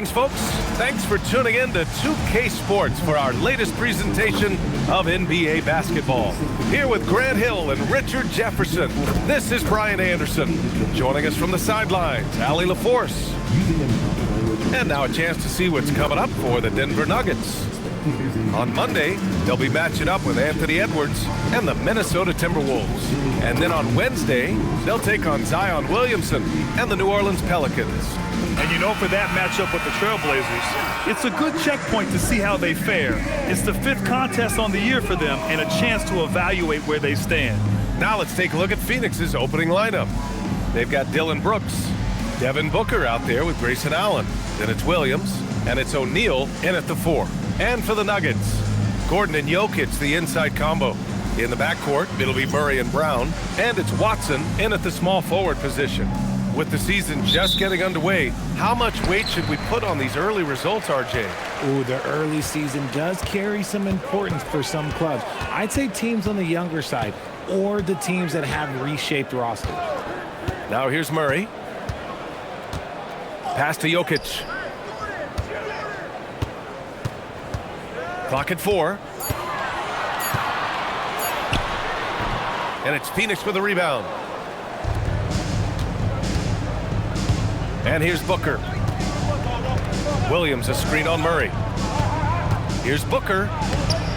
Greetings, folks. Thanks for tuning in to 2K Sports for our latest presentation of NBA basketball. Here with Grant Hill and Richard Jefferson, this is Brian Anderson. Joining us from the sidelines, Allie LaForce. And now a chance to see what's coming up for the Denver Nuggets. On Monday, they'll be matching up with Anthony Edwards and the Minnesota Timberwolves. And then on Wednesday, they'll take on Zion Williamson and the New Orleans Pelicans. And you know, for that matchup with the Trailblazers, it's a good checkpoint to see how they fare. It's the 5th contest on the year for them and a chance to evaluate where they stand. Now let's take a look at Phoenix's opening lineup. They've got Dillon Brooks, Devin Booker out there with Grayson Allen. Then it's Williams, and it's O'Neal in at the 4. And for the Nuggets, Gordon and Jokic, the inside combo. In the backcourt, it'll be Murray and Brown, and it's Watson in at the small forward position. With the season just getting underway, how much weight should we put on these early results, RJ? Ooh, the early season does carry some importance for some clubs. I'd say teams on the younger side or the teams that have reshaped rosters. Now here's Murray. Pass to Jokic. Clock at 4. And it's Phoenix with a rebound. And here's Booker. Williams a screen on Murray. Here's Booker.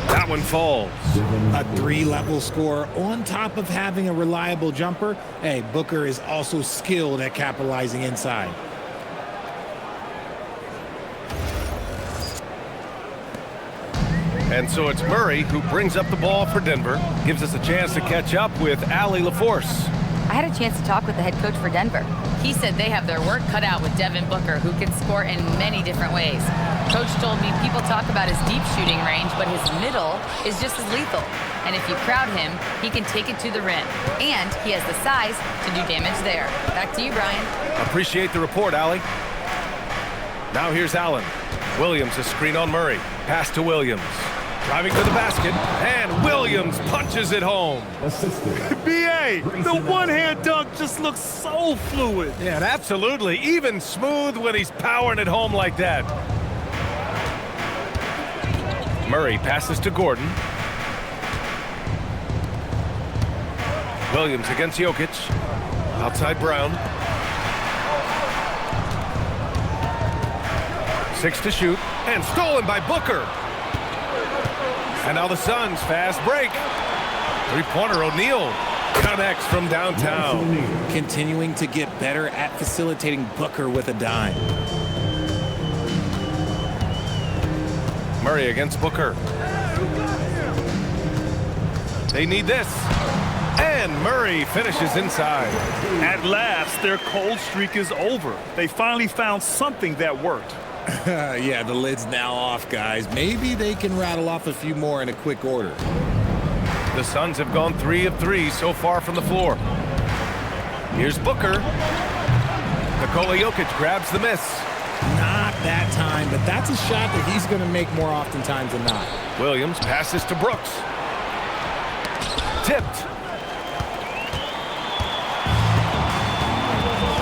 That one falls. A 3-level score on top of having a reliable jumper. Hey, Booker is also skilled at capitalizing inside. And so it's Murray who brings up the ball for Denver. Gives us a chance to catch up with Allie LaForce. I had a chance to talk with the head coach for Denver. He said they have their work cut out with Devin Booker, who can score in many different ways. Coach told me people talk about his deep shooting range, but his middle is just as lethal. And if you crowd him, he can take it to the rim. And he has the size to do damage there. Back to you, Brian. Appreciate the report, Allie. Now here's Allen. Williams a screen on Murray. Pass to Williams. Driving to the basket, and Williams punches it home. B.A., the one-hand dunk just looks so fluid. Yeah, and absolutely. Even smooth when he's powering it home like that. Murray passes to Gordon. Williams against Jokic. Outside Brown. 6 to shoot, and stolen by Booker. And now the Suns, fast break. 3-pointer, O'Neal connects from downtown. Continuing to get better at facilitating Booker with a dime. Murray against Booker. They need this. And Murray finishes inside. At last, their cold streak is over. They finally found something that worked. Yeah, the lid's now off, guys. Maybe they can rattle off a few more in a quick order. The Suns have gone 3 of 3 so far from the floor. Here's Booker. Nikola Jokic grabs the miss. Not that time, but that's a shot that he's going to make more oftentimes than not. Williams passes to Brooks. Tipped.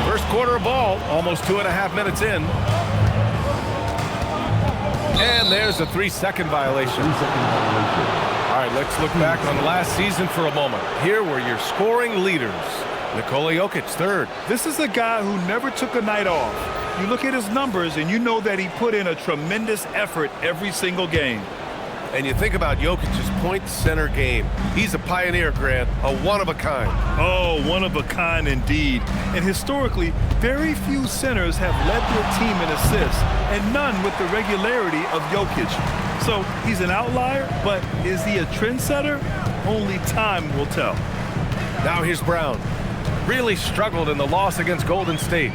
First quarter of ball, almost 2.5 minutes in. And there's a 3-second violation. All right, let's look back on last season for a moment. Here were your scoring leaders. Nikola Jokic, 3rd. This is a guy who never took a night off. You look at his numbers, and you know that he put in a tremendous effort every single game. And you think about Jokic's point center game. He's a pioneer, Grant, a one-of-a-kind. Oh, one-of-a-kind indeed. And historically, very few centers have led their team in assists, and none with the regularity of Jokic. So he's an outlier, but is he a trendsetter? Only time will tell. Now here's Brown. Really struggled in the loss against Golden State.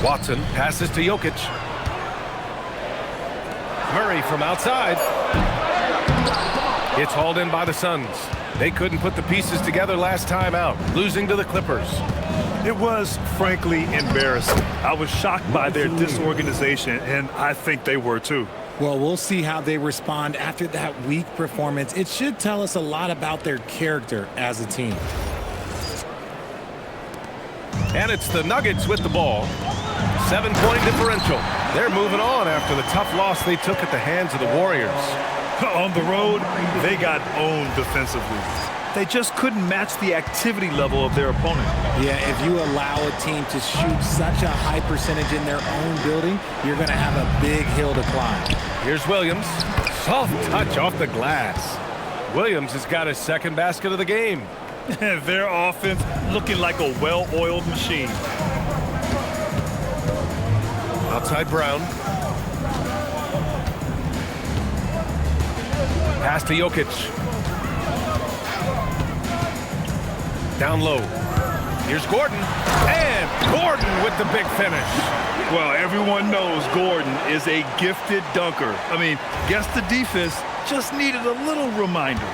Watson passes to Jokic. Murray from outside. It's hauled in by the Suns. They couldn't put the pieces together last time out, losing to the Clippers. It was, frankly, embarrassing. I was shocked by their disorganization, and I think they were too. Well, we'll see how they respond after that weak performance. It should tell us a lot about their character as a team. And it's the Nuggets with the ball. 7-point differential. They're moving on after the tough loss they took at the hands of the Warriors. On the road, they got owned defensively. They just couldn't match the activity level of their opponent. Yeah, if you allow a team to shoot such a high percentage in their own building, you're going to have a big hill to climb. Here's Williams. Soft touch off the glass. Williams has got his second basket of the game. Their offense looking like a well-oiled machine. Outside Brown. Pass to Jokic. Down low. Here's Gordon. And Gordon with the big finish. Well, everyone knows Gordon is a gifted dunker. I mean, guess the defense just needed a little reminder.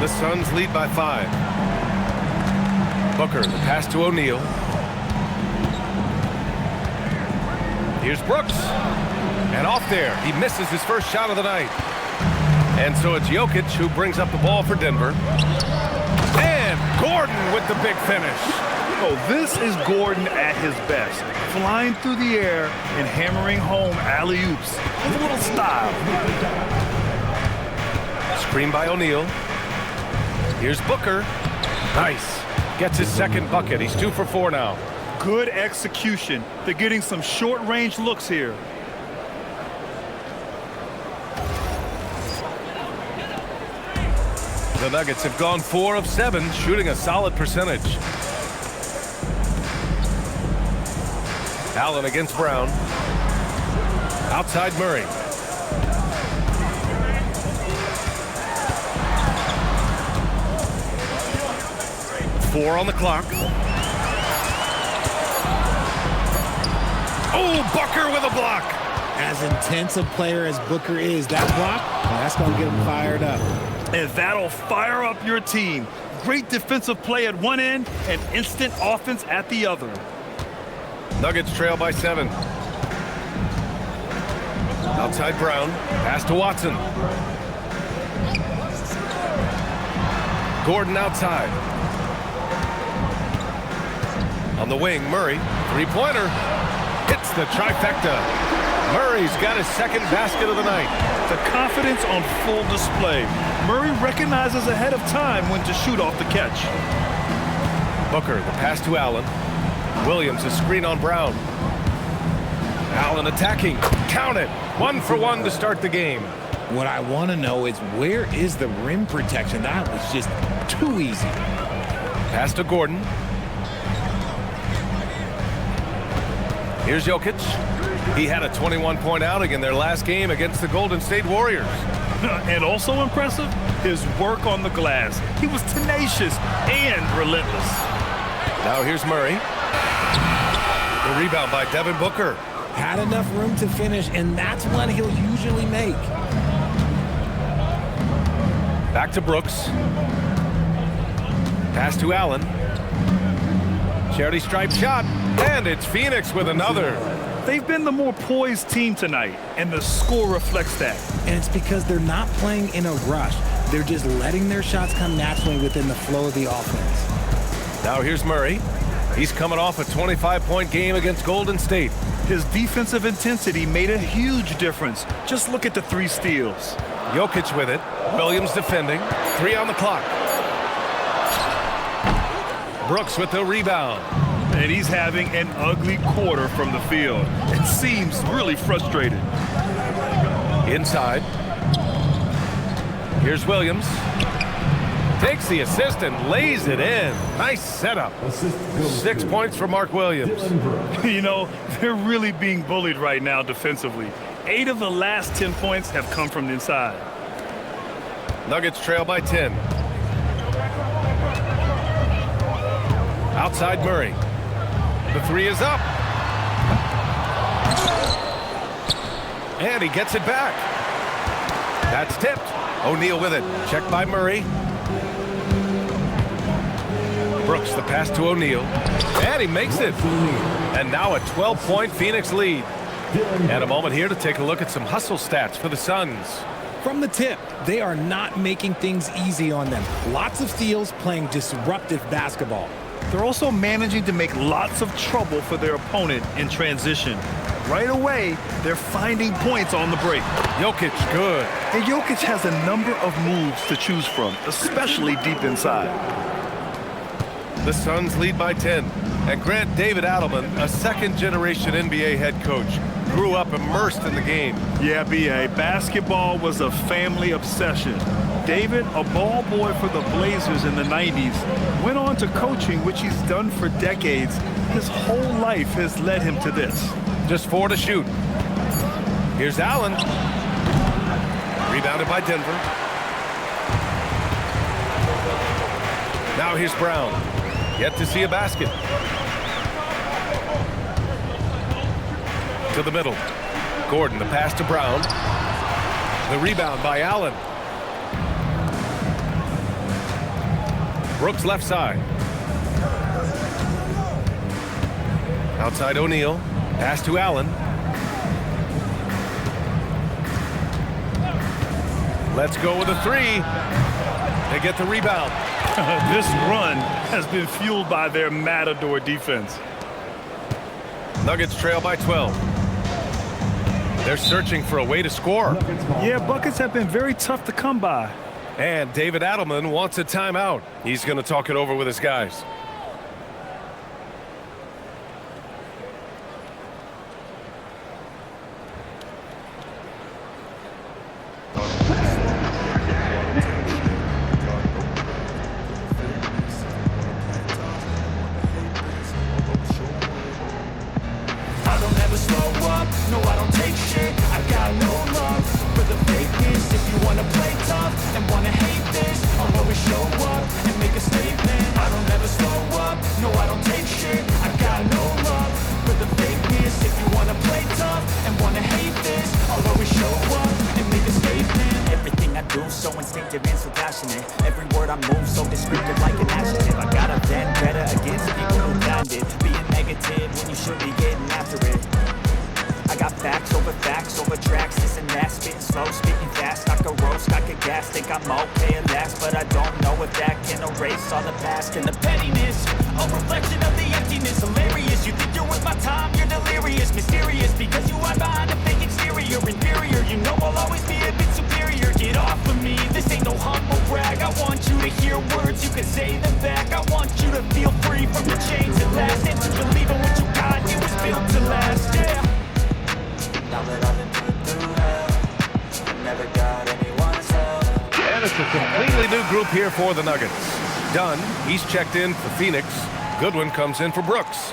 The Suns lead by 5. Booker, the pass to O'Neal. Here's Brooks. And off there, he misses his first shot of the night. And so it's Jokic who brings up the ball for Denver. And Gordon with the big finish. Oh, this is Gordon at his best. Flying through the air and hammering home alley-oops with a little style. Screen by O'Neal. Here's Booker. Nice. Gets his second bucket. He's 2 for 4 now. Good execution. They're getting some short-range looks here. The Nuggets have gone 4 of 7, shooting a solid percentage. Allen against Brown. Outside Murray. Four on the clock. Oh, Booker with a block. As intense a player as Booker is, that block, that's going to get him fired up. And that'll fire up your team. Great defensive play at one end and instant offense at the other. Nuggets trail by 7. Outside Brown. Pass to Watson. Gordon outside. On the wing, Murray. Three-pointer. Hits the trifecta. Murray's got his second basket of the night. The confidence on full display. Murray recognizes ahead of time when to shoot off the catch. Booker, the pass to Allen. Williams, a screen on Brown. Allen attacking. Count it. 1 for 1 to start the game. What I want to know is, where is the rim protection? That was just too easy. Pass to Gordon. Here's Jokic. He had a 21-point outing in their last game against the Golden State Warriors. And also impressive, his work on the glass. He was tenacious and relentless. Now here's Murray. The rebound by Devin Booker. Had enough room to finish, and that's what he'll usually make. Back to Brooks. Pass to Allen. Charity stripe shot, and it's Phoenix with another. They've been the more poised team tonight, and the score reflects that. And it's because they're not playing in a rush. They're just letting their shots come naturally within the flow of the offense. Now here's Murray. He's coming off a 25-point game against Golden State. His defensive intensity made a huge difference. Just look at the 3 steals. Jokic with it. Williams defending. 3 on the clock. Brooks with the rebound. And he's having an ugly quarter from the field. It seems really frustrated. Inside. Here's Williams. Takes the assist and lays it in. Nice setup. 6 points for Mark Williams. You know, they're really being bullied right now defensively. 8 of the last 10 points have come from the inside. Nuggets trail by 10. Outside Murray. The 3 is up. And he gets it back. That's tipped. O'Neal with it. Checked by Murray. Brooks, the pass to O'Neal. And he makes it. And now a 12-point Phoenix lead. And a moment here to take a look at some hustle stats for the Suns. From the tip, they are not making things easy on them. Lots of steals, playing disruptive basketball. They're also managing to make lots of trouble for their opponent in transition. Right away, they're finding points on the break. Jokic, good. And Jokic has a number of moves to choose from, especially deep inside. The Suns lead by 10. And Grant, David Adelman, a second-generation NBA head coach, grew up immersed in the game. Yeah, B.A., basketball was a family obsession. David, a ball boy for the Blazers in the 90s, went on to coaching, which he's done for decades. His whole life has led him to this. Just 4 to shoot. Here's Allen. Rebounded by Denver. Now here's Brown. Yet to see a basket. To the middle. Gordon, the pass to Brown. The rebound by Allen. Brooks left side. Outside O'Neal. Pass to Allen. Let's go with a 3. They get the rebound. This run has been fueled by their matador defense. Nuggets trail by 12. They're searching for a way to score. Yeah, buckets have been very tough to come by. And David Adelman wants a timeout. He's going to talk it over with his guys. Here for the Nuggets. Dunn, he's checked in for Phoenix. Goodwin comes in for Brooks.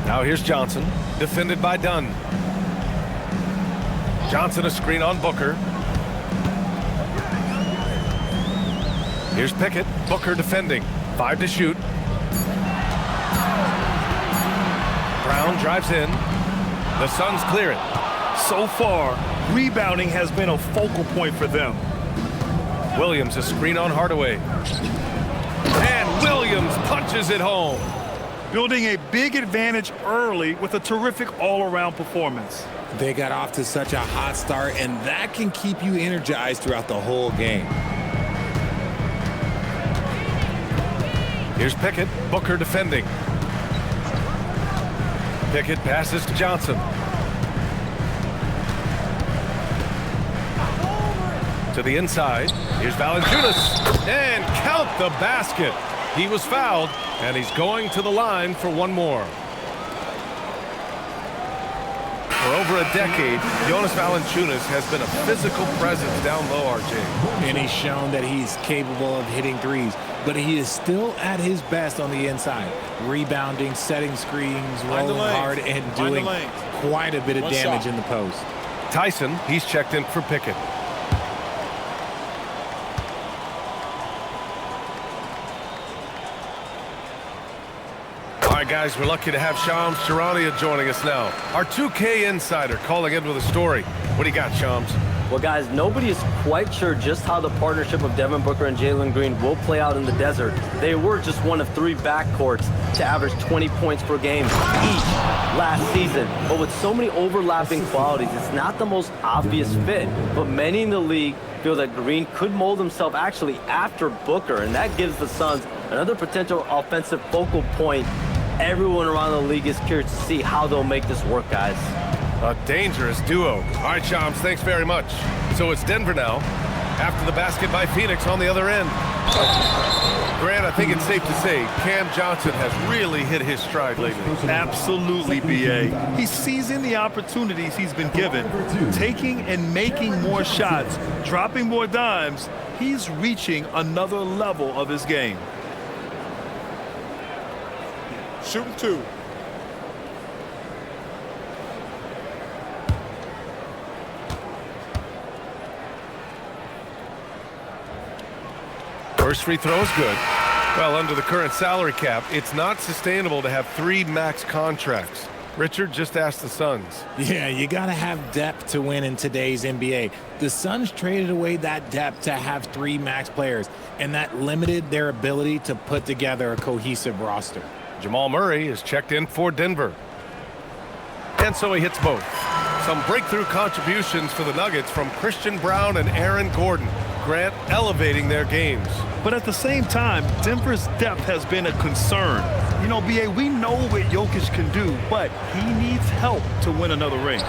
Now here's Johnson, defended by Dunn. Johnson a screen on Booker. Here's Pickett. Booker defending. 5 to shoot. Brown drives in. The Suns clear it. So far, rebounding has been a focal point for them. Williams a screen on Hardaway. And Williams punches it home. Building a big advantage early with a terrific all-around performance. They got off to such a hot start, and that can keep you energized throughout the whole game. Here's Pickett. Booker defending. Pickett passes to Johnson. To the inside. Here's Valanciunas. And count the basket. He was fouled, and he's going to the line for one more. For over a decade, Jonas Valanciunas has been a physical presence down low, RJ. And he's shown that he's capable of hitting threes, but he is still at his best on the inside. Rebounding, setting screens, rolling hard, and doing quite a bit of damage in the post. Tyson, he's checked in for Pickett. All right, guys, we're lucky to have Shams Charania joining us now. Our 2K insider calling in with a story. What do you got, Shams? Well, guys, nobody is quite sure just how the partnership of Devin Booker and Jalen Green will play out in the desert. They were just one of 3 backcourts to average 20 points per game each last season. But with so many overlapping qualities, it's not the most obvious fit. But many in the league feel that Green could mold himself actually after Booker, and that gives the Suns another potential offensive focal point. Everyone around the league is curious to see how they'll make this work, guys. A dangerous duo. All right, Shams, thanks very much. So it's Denver now, after the basket by Phoenix on the other end. Grant, I think it's safe to say Cam Johnson has really hit his stride lately. Absolutely, B.A. He's seizing the opportunities he's been given, taking and making more shots, dropping more dimes. He's reaching another level of his game. Shooting 2. First free throw is good. Well, under the current salary cap, it's not sustainable to have 3 max contracts. Richard just asked the Suns. Yeah, you got to have depth to win in today's NBA. The Suns traded away that depth to have 3 max players, and that limited their ability to put together a cohesive roster. Jamal Murray is checked in for Denver. And so he hits both. Some breakthrough contributions for the Nuggets from Christian Brown and Aaron Gordon. Grant elevating their games. But at the same time, Denver's depth has been a concern. You know, B.A., we know what Jokic can do, but he needs help to win another ring.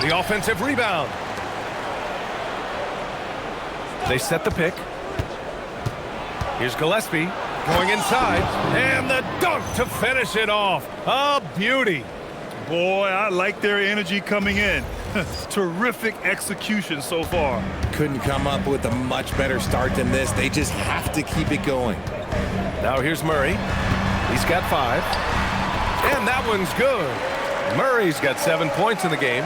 The offensive rebound. They set the pick. Here's Gillespie going inside, and the dunk to finish it off. A beauty. Boy, I like their energy coming in. Terrific execution so far. Couldn't come up with a much better start than this. They just have to keep it going. Now here's Murray. He's got 5. And that one's good. Murray's got 7 points in the game.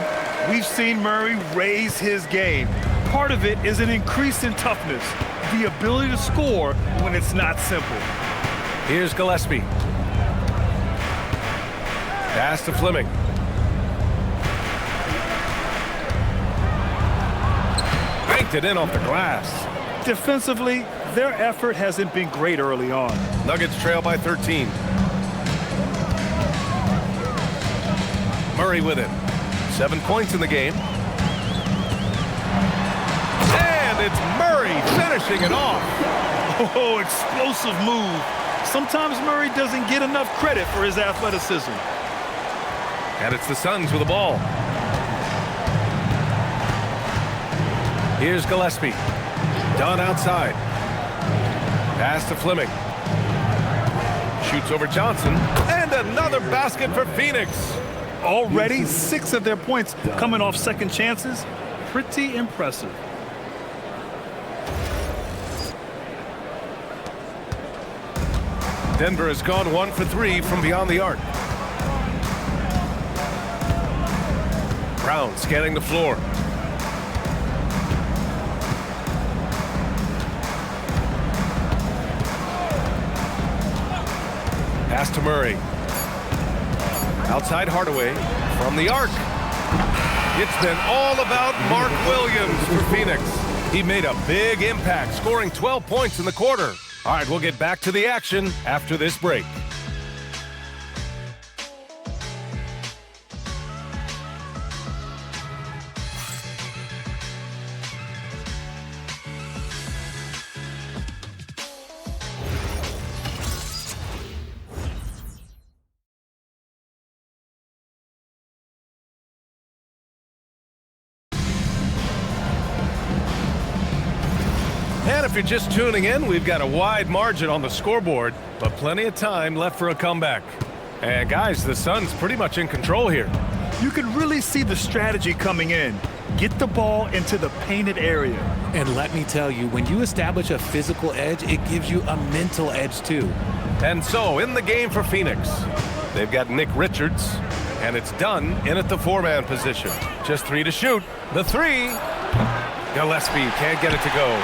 We've seen Murray raise his game. Part of it is an increase in toughness, the ability to score when it's not simple. Here's Gillespie. Pass to Fleming. Banked it in off the glass. Defensively, their effort hasn't been great early on. Nuggets trail by 13. Murray with it. 7 points in the game. And it's Murray finishing it off. Oh, explosive move. Sometimes Murray doesn't get enough credit for his athleticism. And it's the Suns with the ball. Here's Gillespie. Done outside. Pass to Fleming. Shoots over Johnson. And another basket for Phoenix. Already 6 of their points coming off second chances. Pretty impressive. Denver has gone 1 for 3 from beyond the arc. Brown scanning the floor. Pass to Murray. Outside Hardaway from the arc. It's been all about Mark Williams for Phoenix. He made a big impact, scoring 12 points in the quarter. All right, we'll get back to the action after this break. And if you're just tuning in, we've got a wide margin on the scoreboard, but plenty of time left for a comeback. And guys, the Suns pretty much in control here. You can really see the strategy coming in. Get the ball into the painted area. And let me tell you, when you establish a physical edge, it gives you a mental edge too. And so in the game for Phoenix, they've got Nick Richards, and it's done in at the 4-man position. Just 3 to shoot. The 3. Gillespie can't get it to go.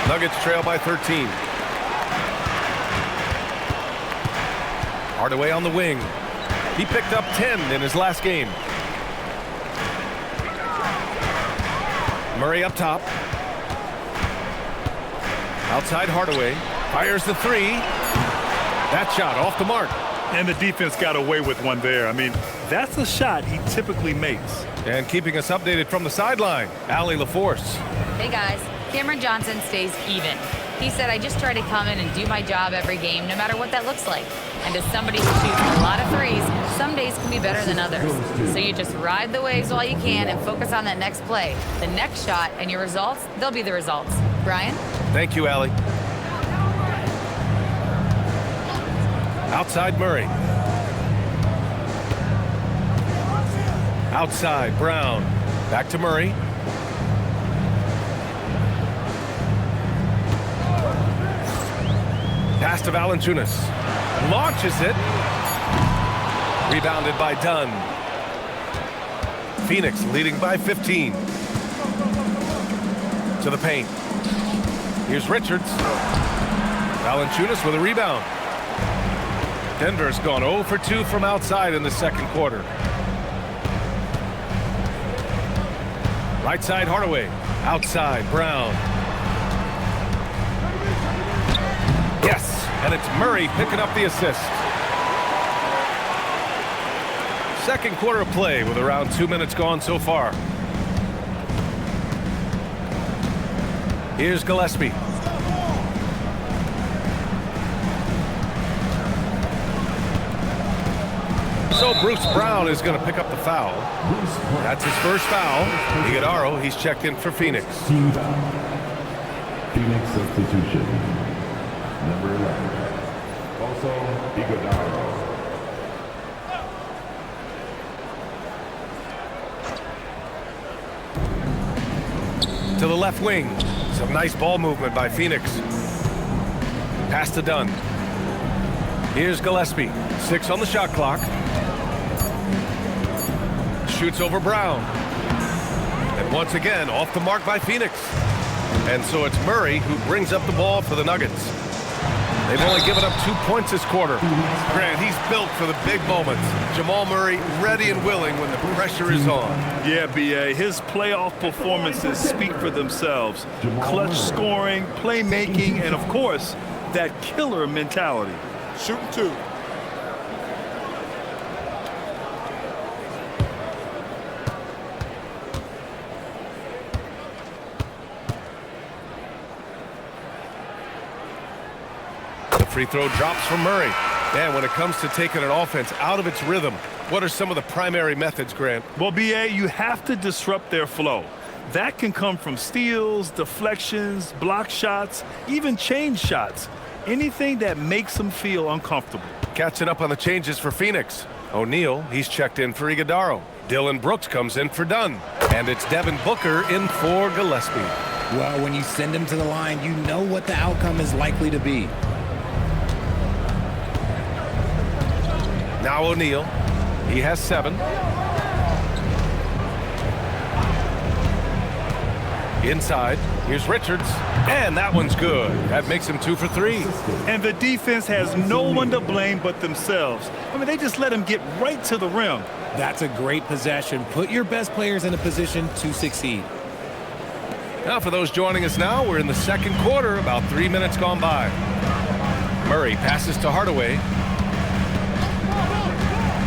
Nuggets trail by 13. Hardaway on the wing. He picked up 10 in his last game. Murray up top. Outside Hardaway. Fires the three. That shot off the mark. And the defense got away with one there. I mean, that's a shot he typically makes. And keeping us updated from the sideline, Allie LaForce. Hey guys, Cameron Johnson stays even. He said, I just try to come in and do my job every game, no matter what that looks like. And as somebody who shoots a lot of threes, some days can be better than others. So you just ride the waves while you can and focus on that next play. The next shot and your results, they'll be the results. Brian? Thank you, Allie. Outside Murray. Outside Brown. Back to Murray. Pass to Valanciunas. Launches it. Rebounded by Dunn. Phoenix leading by 15. To the paint. Here's Richards. Valanciunas with a rebound. Denver's gone 0 for 2 from outside in the second quarter. Right side Hardaway. Outside Brown. Yes, and it's Murray picking up the assist. Second quarter of play with around 2 minutes gone so far. Here's Gillespie. So Bruce Brown is going to pick up the foul. That's his first foul. Iguodala, he's checked in for Phoenix. Team foul. Phoenix substitution. Number 11. Also, Iguodala. To the left wing. Some nice ball movement by Phoenix. Pass to Dunn. Here's Gillespie. 6 on the shot clock. Shoots over Brown. And once again, off the mark by Phoenix. And so it's Murray who brings up the ball for the Nuggets. They've only given up 2 points this quarter. Grant, he's built for the big moments. Jamal Murray ready and willing when the pressure is on. Yeah, B.A., his playoff performances speak for themselves. Clutch scoring, playmaking, and of course, that killer mentality. Shooting 2. Free throw drops from Murray. And when it comes to taking an offense out of its rhythm, what are some of the primary methods, Grant? Well, B.A., you have to disrupt their flow. That can come from steals, deflections, block shots, even change shots. Anything that makes them feel uncomfortable. Catching up on the changes for Phoenix. O'Neal, he's checked in for Iguodala. Dillon Brooks comes in for Dunn. And it's Devin Booker in for Gillespie. Well, when you send him to the line, you know what the outcome is likely to be. Now O'Neal. He has 7. Inside. Here's Richards. And that one's good. That makes him 2 for 3. And the defense has no one to blame but themselves. I mean, they just let him get right to the rim. That's a great possession. Put your best players in a position to succeed. Now for those joining us now, we're in the second quarter, about 3 minutes gone by. Murray passes to Hardaway.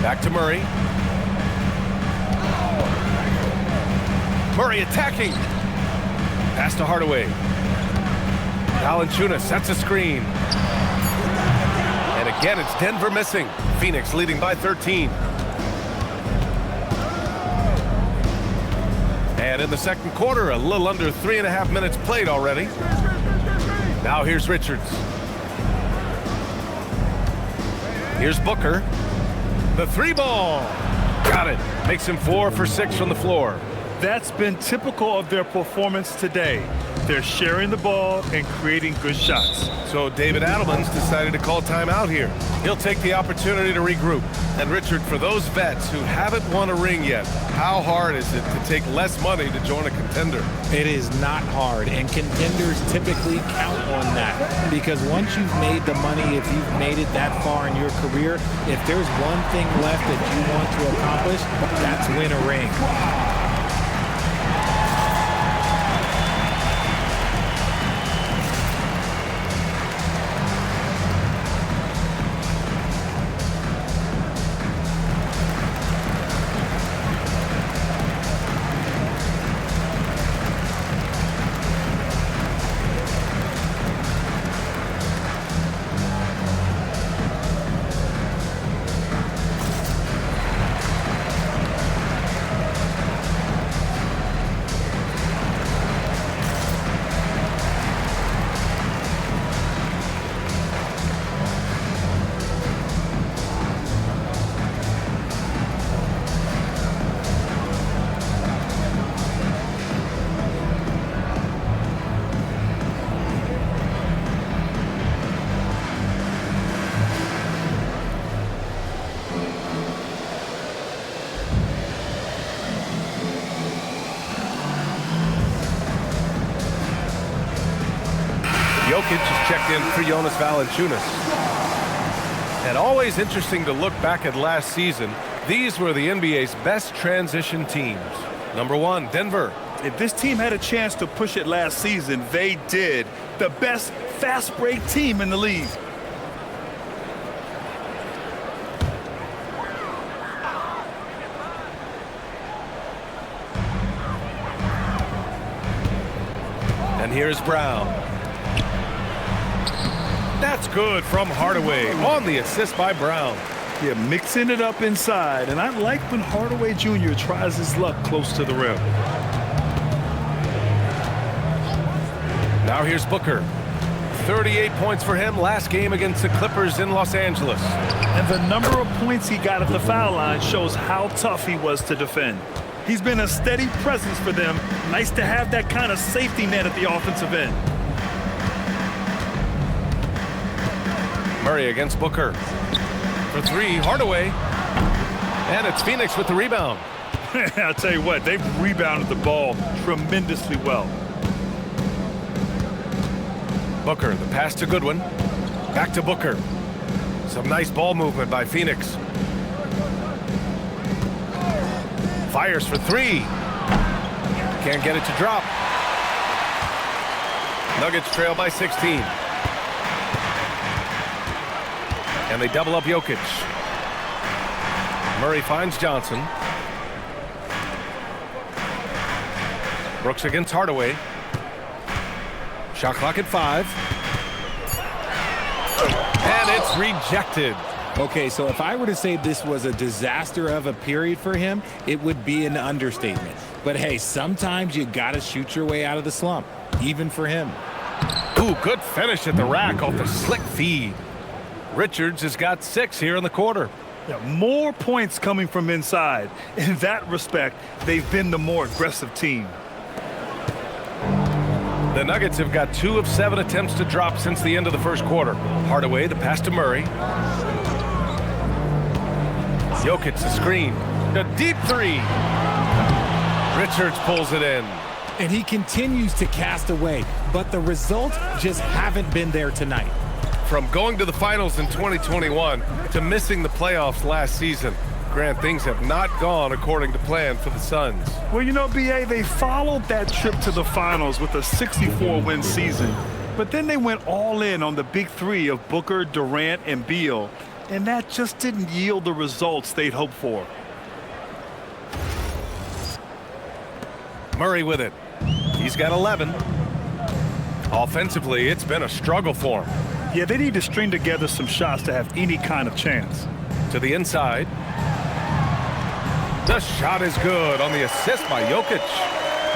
Back to Murray. Murray attacking. Pass to Hardaway. Valanciunas sets a screen. And again, it's Denver missing. Phoenix leading by 13. And in the second quarter, a little under 3.5 minutes played already. Now here's Richards. Here's Booker. The 3-ball. Got it. Makes him 4 for 6 from the floor. That's been typical of their performance today. They're sharing the ball and creating good shots. So David Adelman's decided to call timeout here. He'll take the opportunity to regroup. And Richard, for those vets who haven't won a ring yet, how hard is it to take less money to join a contender? It is not hard, and contenders typically count on that. Because once you've made the money, if you've made it that far in your career, if there's one thing left that you want to accomplish, that's win a ring. back in for Jonas Valanciunas. And always interesting to look back at last season. These were the NBA's best transition teams. Number 1, Denver. If this team had a chance to push it last season, they did. The best fast break team in the league. And here's Brown. That's good from Hardaway on the assist by Brown. Yeah, mixing it up inside. And I like when Hardaway Jr. tries his luck close to the rim. Now here's Booker. 38 points for him last game against the Clippers in Los Angeles. And the number of points he got at the foul line shows how tough he was to defend. He's been a steady presence for them. Nice to have that kind of safety net at the offensive end. Murray against Booker. For 3, Hardaway. And it's Phoenix with the rebound. I'll tell you what, they've rebounded the ball tremendously well. Booker, the pass to Goodwin. Back to Booker. Some nice ball movement by Phoenix. Fires for 3. Can't get it to drop. Nuggets trail by 16. And they double up Jokic. Murray finds Johnson. Brooks against Hardaway. Shot clock at 5. And it's rejected. Okay, so if I were to say this was a disaster of a period for him, it would be an understatement. But hey, sometimes you got to shoot your way out of the slump, even for him. Ooh, good finish at the rack off the slick feed. Richards has got 6 here in the quarter. Yeah, more points coming from inside. In that respect, they've been the more aggressive team. The Nuggets have got 2 of 7 attempts to drop since the end of the first quarter. Hardaway, the pass to Murray. Jokic, the screen. A deep 3. Richards pulls it in. And he continues to cast away, but the results just haven't been there tonight. From going to the finals in 2021 to missing the playoffs last season, Grant, things have not gone according to plan for the Suns. Well, you know, B.A., they followed that trip to the finals with a 64-win season. But then they went all in on the big 3 of Booker, Durant, and Beal. And that just didn't yield the results they'd hoped for. Murray with it. He's got 11. Offensively, it's been a struggle for him. Yeah, they need to string together some shots to have any kind of chance. To the inside. The shot is good on the assist by Jokic.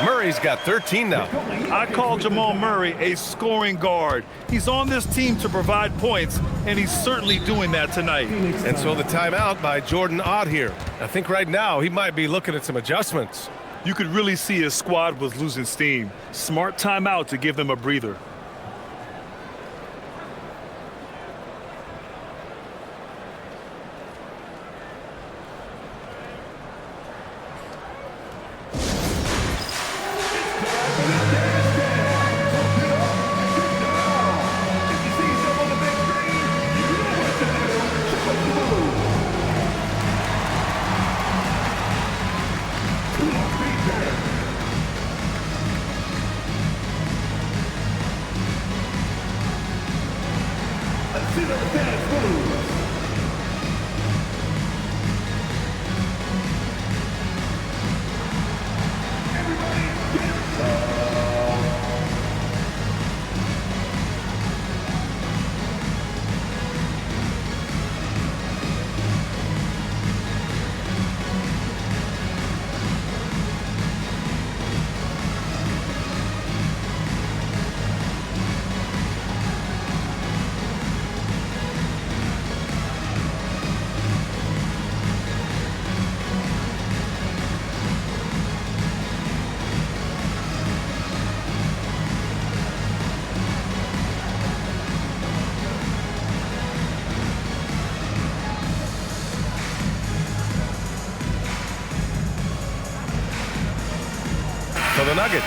Murray's got 13 now. I call Jamal Murray a scoring guard. He's on this team to provide points, and he's certainly doing that tonight. And so the timeout by Jordan Ott here. I think right now he might be looking at some adjustments. You could really see his squad was losing steam. Smart timeout to give them a breather. For the Nuggets,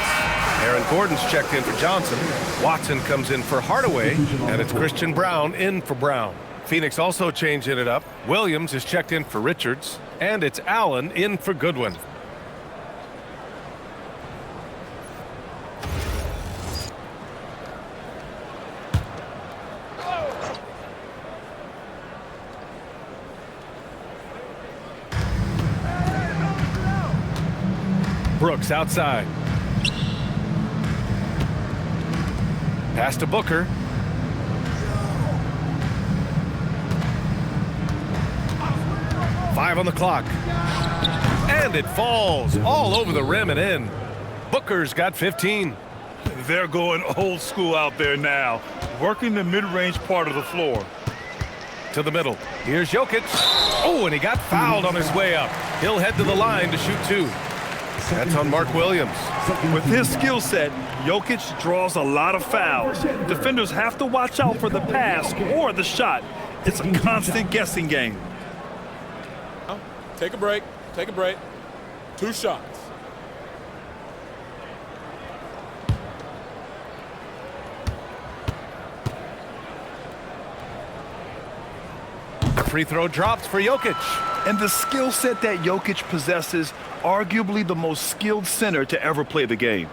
Aaron Gordon's checked in for Johnson. Watson comes in for Hardaway, and it's Christian Brown in for Brown. Phoenix also changing it up. Williams is checked in for Richards, and it's Allen in for Goodwin. Brooks outside. Pass to Booker. Five on the clock. And it falls all over the rim and in. Booker's got 15. They're going old school out there now, working the mid-range part of the floor. To the middle. Here's Jokic. Oh, and he got fouled on his way up. He'll head to the line to shoot 2. That's on Mark Williams. With his skill set, Jokic draws a lot of fouls. Defenders have to watch out for the pass or the shot. It's a constant guessing game. Take a break. Take a break. 2 shots. The free throw drops for Jokic. And the skill set that Jokic possesses, arguably the most skilled center to ever play the game.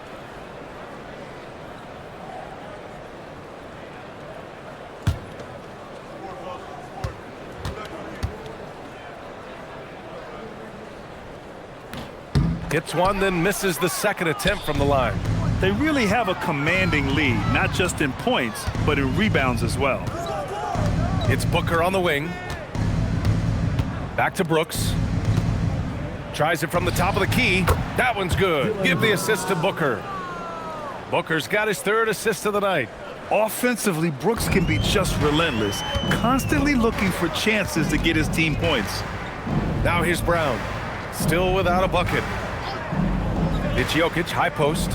Hits one, then misses the second attempt from the line. They really have a commanding lead, not just in points, but in rebounds as well. It's Booker on the wing. Back to Brooks. Tries it from the top of the key. That one's good. Give the assist to Booker. Booker's got his 3rd assist of the night. Offensively, Brooks can be just relentless, constantly looking for chances to get his team points. Now here's Brown. Still without a bucket. It's Jokic, high post.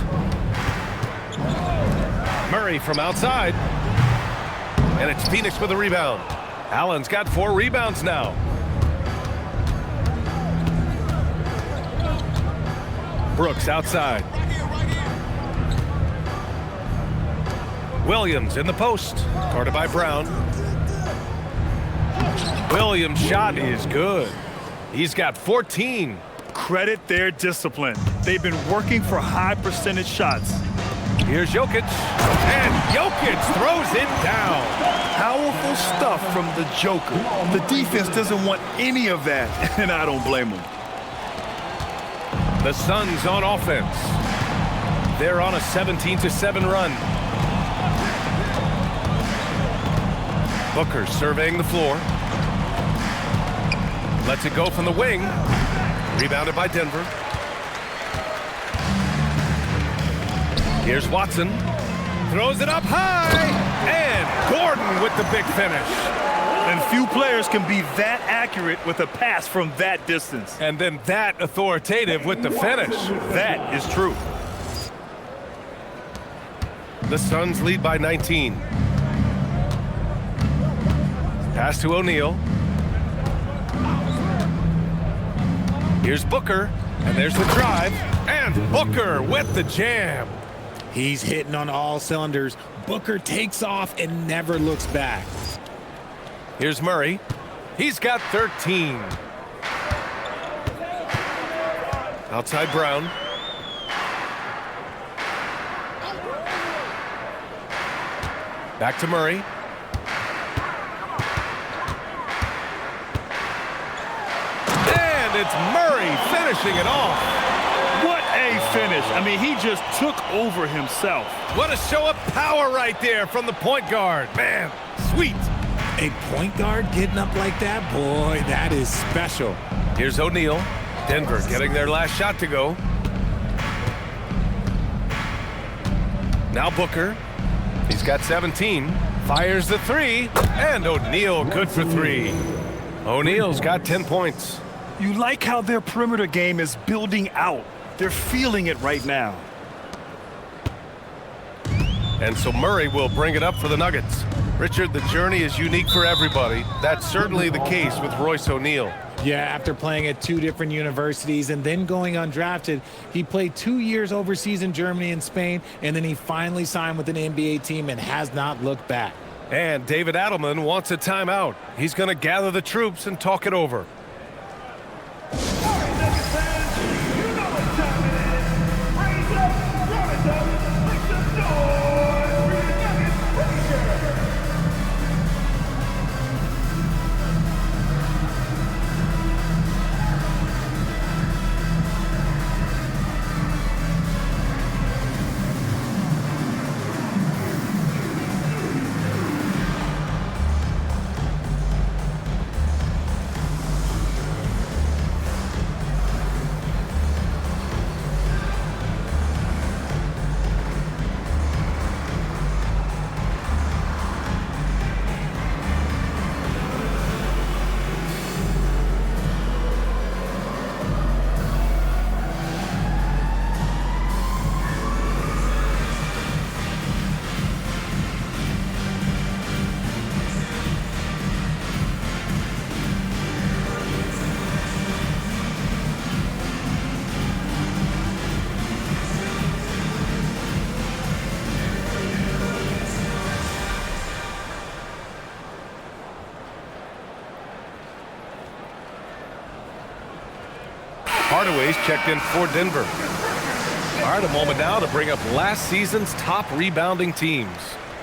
Murray from outside. And it's Phoenix with a rebound. Allen's got 4 rebounds now. Brooks outside. Williams in the post. Guarded by Brown. Williams' shot is good. He's got 14. Credit their discipline. They've been working for high percentage shots. Here's Jokic. And Jokic throws it down. Powerful stuff from the Joker. The defense doesn't want any of that, and I don't blame them. The Suns on offense. They're on a 17-7 run. Booker surveying the floor. Lets it go from the wing. Rebounded by Denver. Here's Watson. Throws it up high. And Gordon with the big finish. And few players can be that accurate with a pass from that distance. And then that authoritative with the finish. That is true. The Suns lead by 19. Pass to O'Neal. Here's Booker, and there's the drive, and Booker with the jam. He's hitting on all cylinders. Booker takes off and never looks back. Here's Murray. He's got 13. Outside Brown. Back to Murray. And it's Murray finishing it off. What a finish. I mean, he just took over himself. What a show of power right there from the point guard. Man, sweet. A point guard getting up like that? Boy, that is special. Here's O'Neal. Denver getting their last shot to go. Now Booker. He's got 17. Fires the 3. And O'Neal good for 3. O'Neal's got 10 points. You like how their perimeter game is building out. They're feeling it right now. And so Murray will bring it up for the Nuggets. Richard, the journey is unique for everybody. That's certainly the case with Royce O'Neal. Yeah, after playing at 2 different universities and then going undrafted, he played 2 years overseas in Germany and Spain, and then he finally signed with an NBA team and has not looked back. And David Adelman wants a timeout. He's going to gather the troops and talk it over. Hardaway's checked in for Denver. All right, a moment now to bring up last season's top rebounding teams.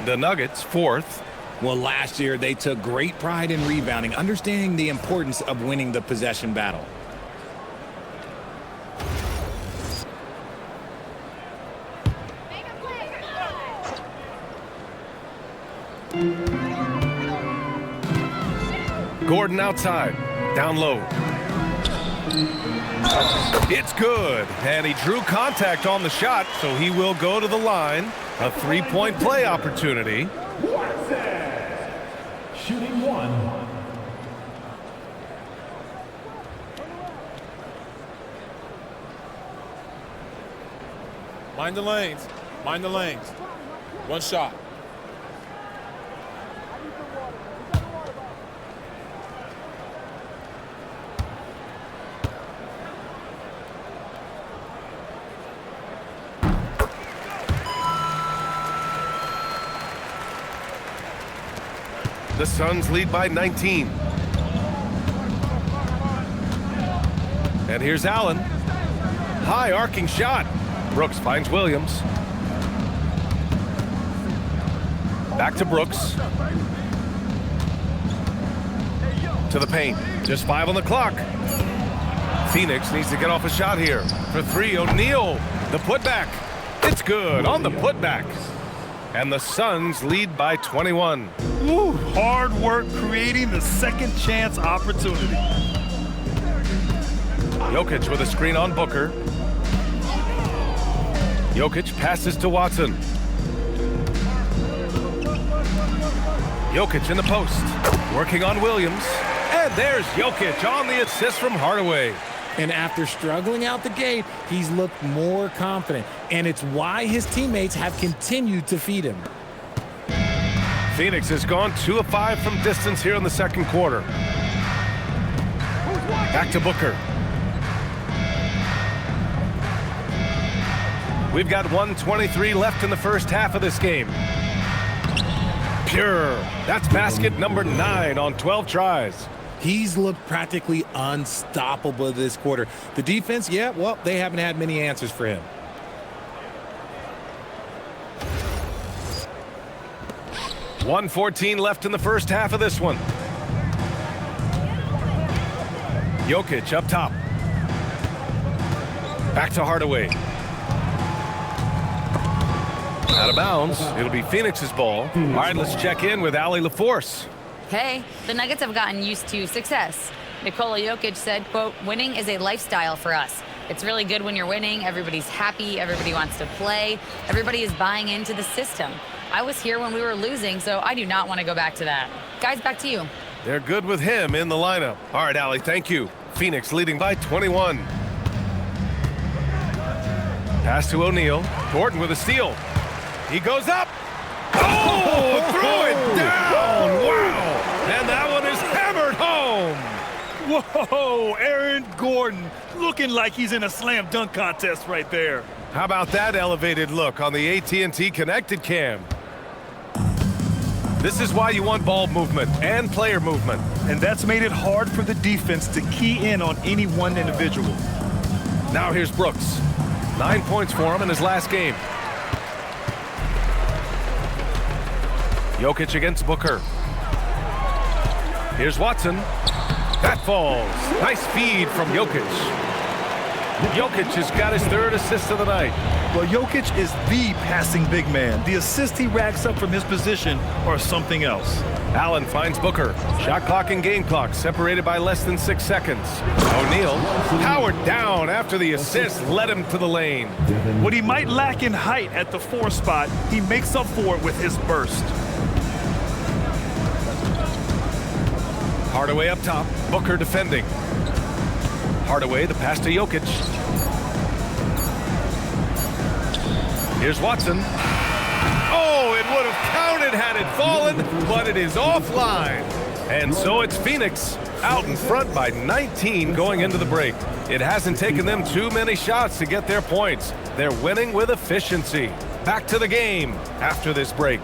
The Nuggets, 4th. Well, last year they took great pride in rebounding, understanding the importance of winning the possession battle. Gordon outside, down low. It's good, and he drew contact on the shot, so he will go to the line. A 3-point play opportunity. Shooting 1. Mind the lanes. Mind the lanes. 1 shot. The Suns lead by 19. And here's Allen. High arcing shot. Brooks finds Williams. Back to Brooks. To the paint. Just 5 on the clock. Phoenix needs to get off a shot here. For 3, O'Neal. The putback. It's good on the putback. And the Suns lead by 21. Ooh, hard work creating the second chance opportunity. Jokic with a screen on Booker. Jokic passes to Watson. Jokic in the post. Working on Williams. And there's Jokic on the assist from Hardaway. And after struggling out the gate, he's looked more confident. And it's why his teammates have continued to feed him. Phoenix has gone 2 of 5 from distance here in the second quarter. Back to Booker. We've got 1:23 left in the first half of this game. Pure. That's basket number 9 on 12 tries. He's looked practically unstoppable this quarter. The defense, yeah, well, they haven't had many answers for him. $1:14 left in the first half of this one. Jokic up top. Back to Hardaway. Out of bounds. It'll be Phoenix's ball. All right, let's check in with Allie LaForce. Hey, the Nuggets have gotten used to success. Nikola Jokic said, quote, winning is a lifestyle for us. It's really good when you're winning. Everybody's happy. Everybody wants to play. Everybody is buying into the system. I was here when we were losing, so I do not want to go back to that. Guys, back to you. They're good with him in the lineup. All right, Allie, thank you. Phoenix leading by 21. Pass to O'Neal. Gordon with a steal. He goes up. Oh, throw it down. Wow. And that one is hammered home. Whoa, Aaron Gordon looking like he's in a slam dunk contest right there. How about that elevated look on the AT&T Connected Cam? This is why you want ball movement and player movement. And that's made it hard for the defense to key in on any one individual. Now here's Brooks. 9 points for him in his last game. Jokic against Booker. Here's Watson. That falls. Nice feed from Jokic. Jokic has got his 3rd assist of the night. Well, Jokic is the passing big man. The assists he racks up from his position are something else. Allen finds Booker. Shot clock and game clock separated by less than 6 seconds. O'Neal powered down after the assist led him to the lane. What he might lack in height at the 4 spot, he makes up for it with his burst. Hardaway up top. Booker defending. Hardaway, the pass to Jokic. Here's Watson. Oh, it would have counted had it fallen, but it is offline. And so it's Phoenix out in front by 19 going into the break. It hasn't taken them too many shots to get their points. They're winning with efficiency. Back to the game after this break.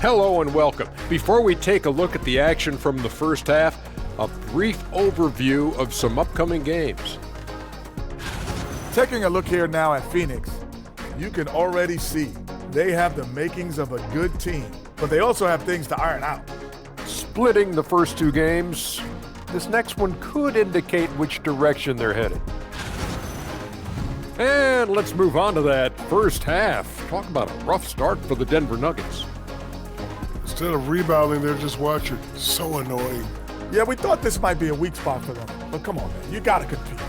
Hello and welcome. Before we take a look at the action from the first half, a brief overview of some upcoming games. Taking a look here now at Phoenix, you can already see they have the makings of a good team, but they also have things to iron out. Splitting the first 2 games, this next one could indicate which direction they're headed. And let's move on to that first half. Talk about a rough start for the Denver Nuggets. Instead of rebounding, they're just watching. So annoying. Yeah, we thought this might be a weak spot for them, but come on, man, you gotta compete.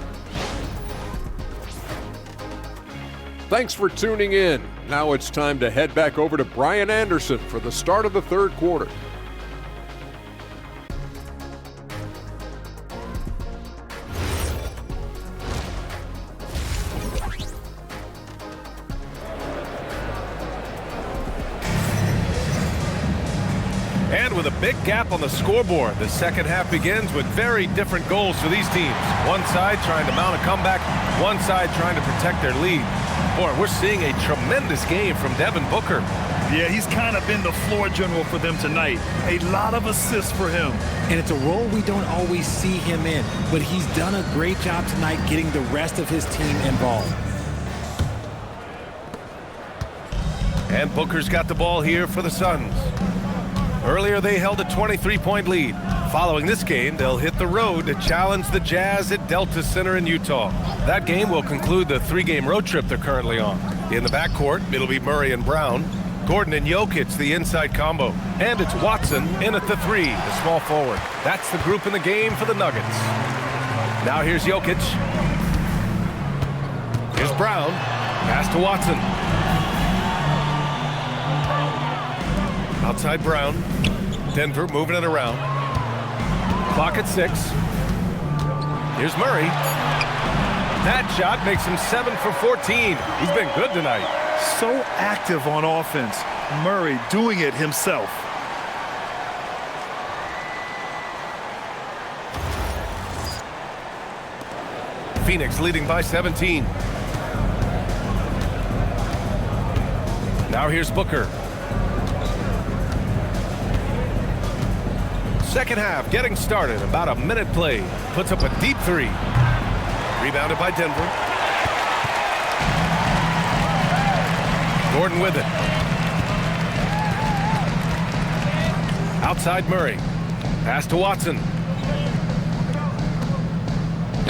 Thanks for tuning in. Now it's time to head back over to Brian Anderson for the start of the 3rd quarter. And with a big gap on the scoreboard, the second half begins with very different goals for these teams. One side trying to mount a comeback, one side trying to protect their lead. Boy, we're seeing a tremendous game from Devin Booker. Yeah, he's kind of been the floor general for them tonight. A lot of assists for him. And it's a role we don't always see him in, but he's done a great job tonight getting the rest of his team involved. And Booker's got the ball here for the Suns. Earlier, they held a 23-point lead. Following this game, they'll hit the road to challenge the Jazz at Delta Center in Utah. That game will conclude the 3-game road trip they're currently on. In the backcourt, it'll be Murray and Brown. Gordon and Jokic, the inside combo. And it's Watson in at the 3, the small forward. That's the group in the game for the Nuggets. Now here's Jokic. Here's Brown. Pass to Watson. Outside Brown. Denver moving it around. Clock at 6. Here's Murray. That shot makes him 7 for 14. He's been good tonight. So active on offense. Murray doing it himself. Phoenix leading by 17. Now here's Booker. Second half getting started. About a minute played. Puts up a deep 3. Rebounded by Denver. Gordon with it. Outside Murray. Pass to Watson.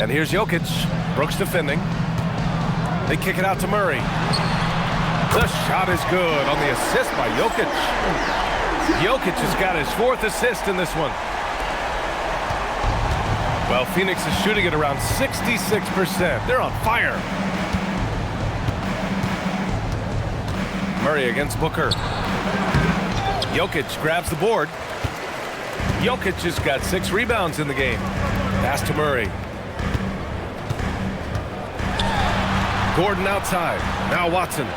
And here's Jokic. Brooks defending. They kick it out to Murray. The shot is good on the assist by Jokic. Jokic has got his 4th assist in this one. Well, Phoenix is shooting at around 66%. They're on fire. Murray against Booker. Jokic grabs the board. Jokic has got 6 rebounds in the game. Pass to Murray. Gordon outside. Now Watson.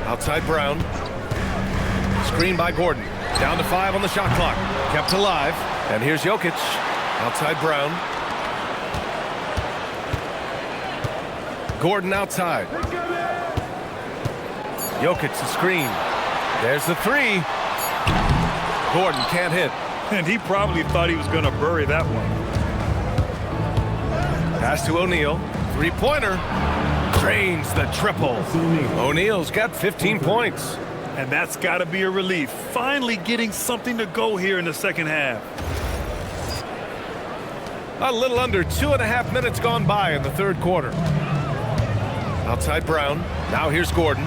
Outside Brown. Screen by Gordon. Down to 5 on the shot clock. Kept alive. And here's Jokic. Outside Brown. Gordon outside. Jokic the screen. There's the 3. Gordon can't hit. And he probably thought he was going to bury that one. Pass to O'Neal. 3-pointer. Drains the triple. O'Neal's got 15 points. And that's got to be a relief. Finally getting something to go here in the second half. A little under 2.5 minutes gone by in the third quarter. Outside Brown. Now here's Gordon.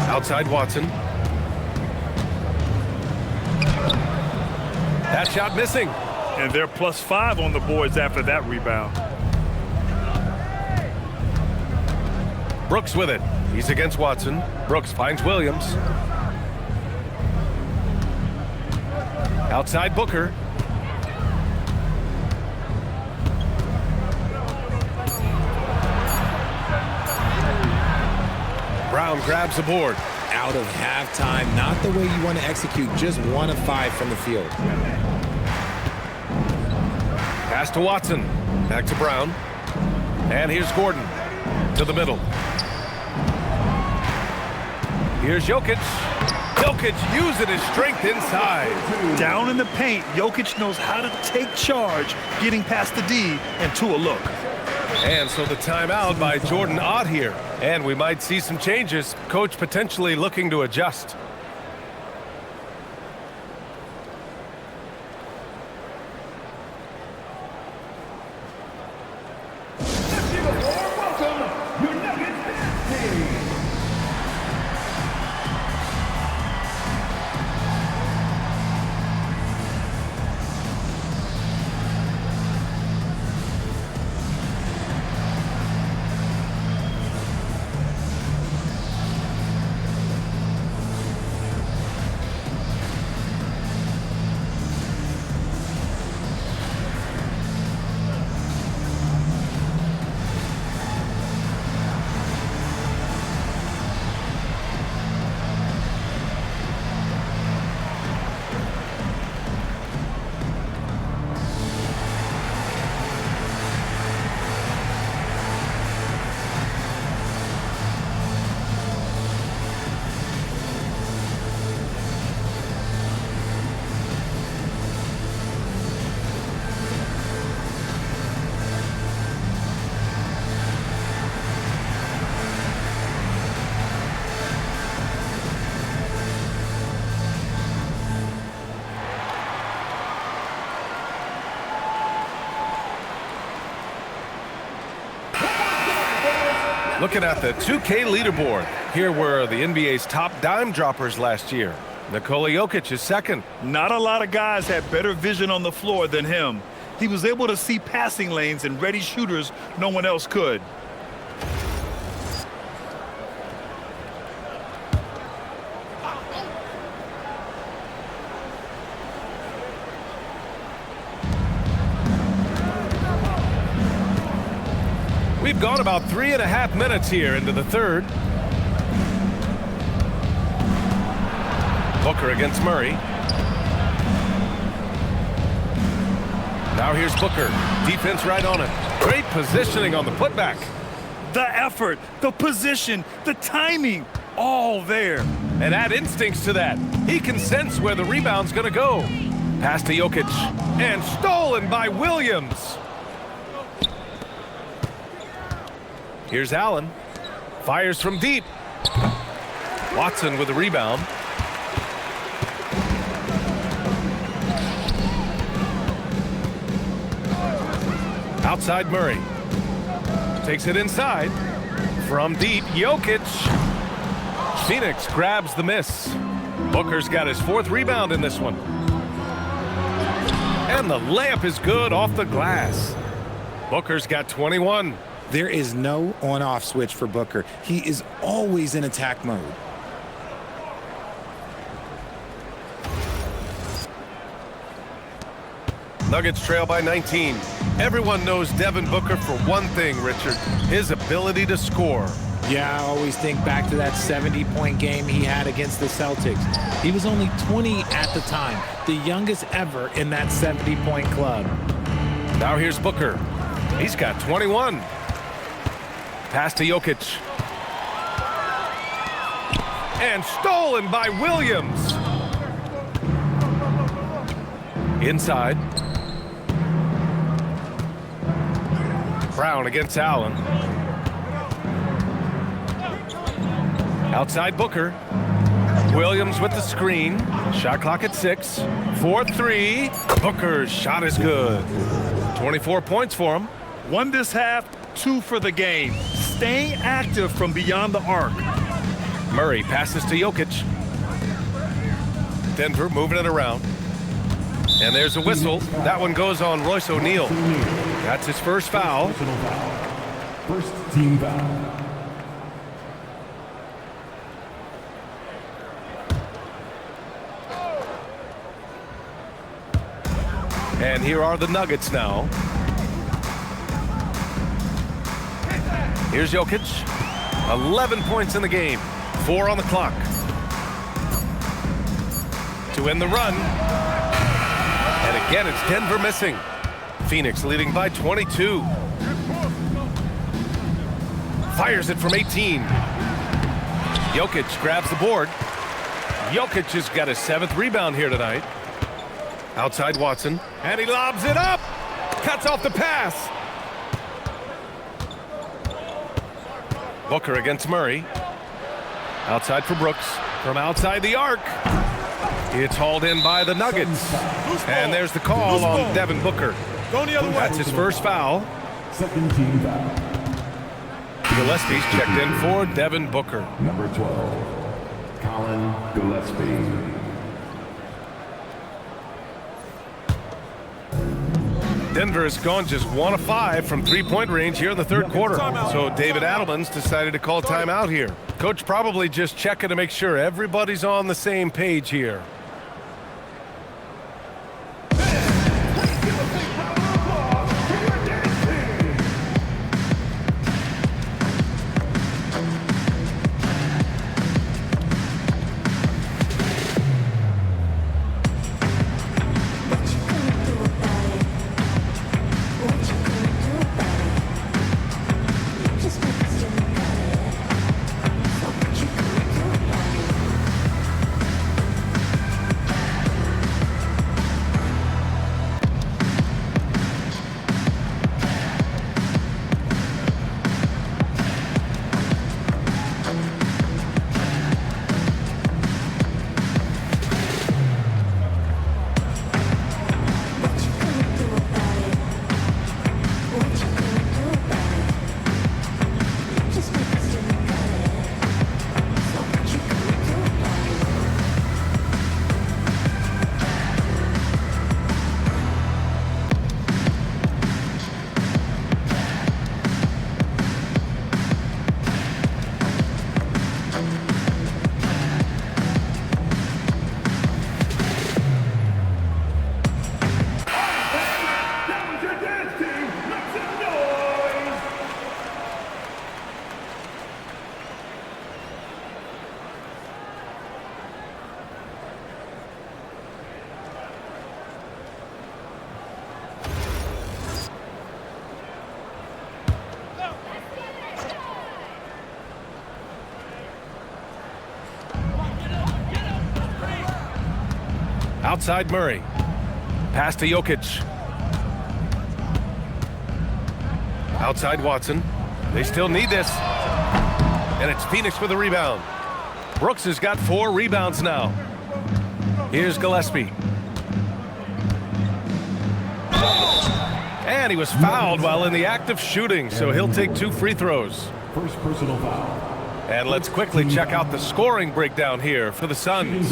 Outside Watson. That shot missing. And they're +5 on the boards after that rebound. Brooks with it. He's against Watson. Brooks finds Williams. Outside Booker. Brown grabs the board. Out of halftime, not the way you want to execute, just 1 of 5 from the field. Pass to Watson. Back to Brown. And here's Gordon to the middle. Here's Jokic. Jokic using his strength inside. Down in the paint, Jokic knows how to take charge, getting past the D and to a look. And so the timeout by Jordan Ott here. And we might see some changes. Coach potentially looking to adjust. Looking at the 2K leaderboard, here were the NBA's top dime droppers last year. Nikola Jokic is second. Not a lot of guys had better vision on the floor than him. He was able to see passing lanes and ready shooters no one else could. We've gone about 3.5 minutes here into the third. Booker against Murray. Now here's Booker. Defense right on it. Great positioning on the putback. The effort, the position, the timing, all there. And add instincts to that. He can sense where the rebound's going to go. Pass to Jokic. And stolen by Williams. Here's Allen. Fires from deep. Watson with the rebound. Outside Murray. Takes it inside. From deep, Jokic. Phoenix grabs the miss. Booker's got his 4th rebound in this one. And the layup is good off the glass. Booker's got 21. There is no on-off switch for Booker. He is always in attack mode. Nuggets trail by 19. Everyone knows Devin Booker for one thing, Richard, his ability to score. Yeah, I always think back to that 70-point game he had against the Celtics. He was only 20 at the time, the youngest ever in that 70-point club. Now here's Booker. He's got 21. Pass to Jokic. And stolen by Williams. Inside. Brown against Allen. Outside Booker. Williams with the screen. Shot clock at 6. 4-3. Booker's shot is good. 24 points for him. 1 this half, 2 for the game. Staying active from beyond the arc. Murray passes to Jokic. Denver moving it around. And there's a whistle. That one goes on Royce O'Neal. That's his first foul. First team foul. And here are the Nuggets now. Here's Jokic. 11 points in the game. 4 on the clock. To end the run. And again, it's Denver missing. Phoenix leading by 22. Fires it from 18. Jokic grabs the board. Jokic has got his 7th rebound here tonight. Outside Watson. And he lobs it up. Cuts off the pass. Booker against Murray. Outside for Brooks. From outside the arc. It's hauled in by the Nuggets. And there's the call on Devin Booker. Going the other way. That's his first foul. Second team foul. Gillespie's checked in for Devin Booker. Number 12, Colin Gillespie. Denver has gone just 1 of 5 from three-point range here in the third quarter. So David Adelman's decided to call timeout here. Coach probably just checking to make sure everybody's on the same page here. Outside Murray. Pass to Jokic. Outside Watson. They still need this. And it's Phoenix with a rebound. Brooks has got 4 rebounds now. Here's Gillespie. And he was fouled while in the act of shooting, so he'll take 2 free throws. First personal foul. And let's quickly check out the scoring breakdown here for the Suns.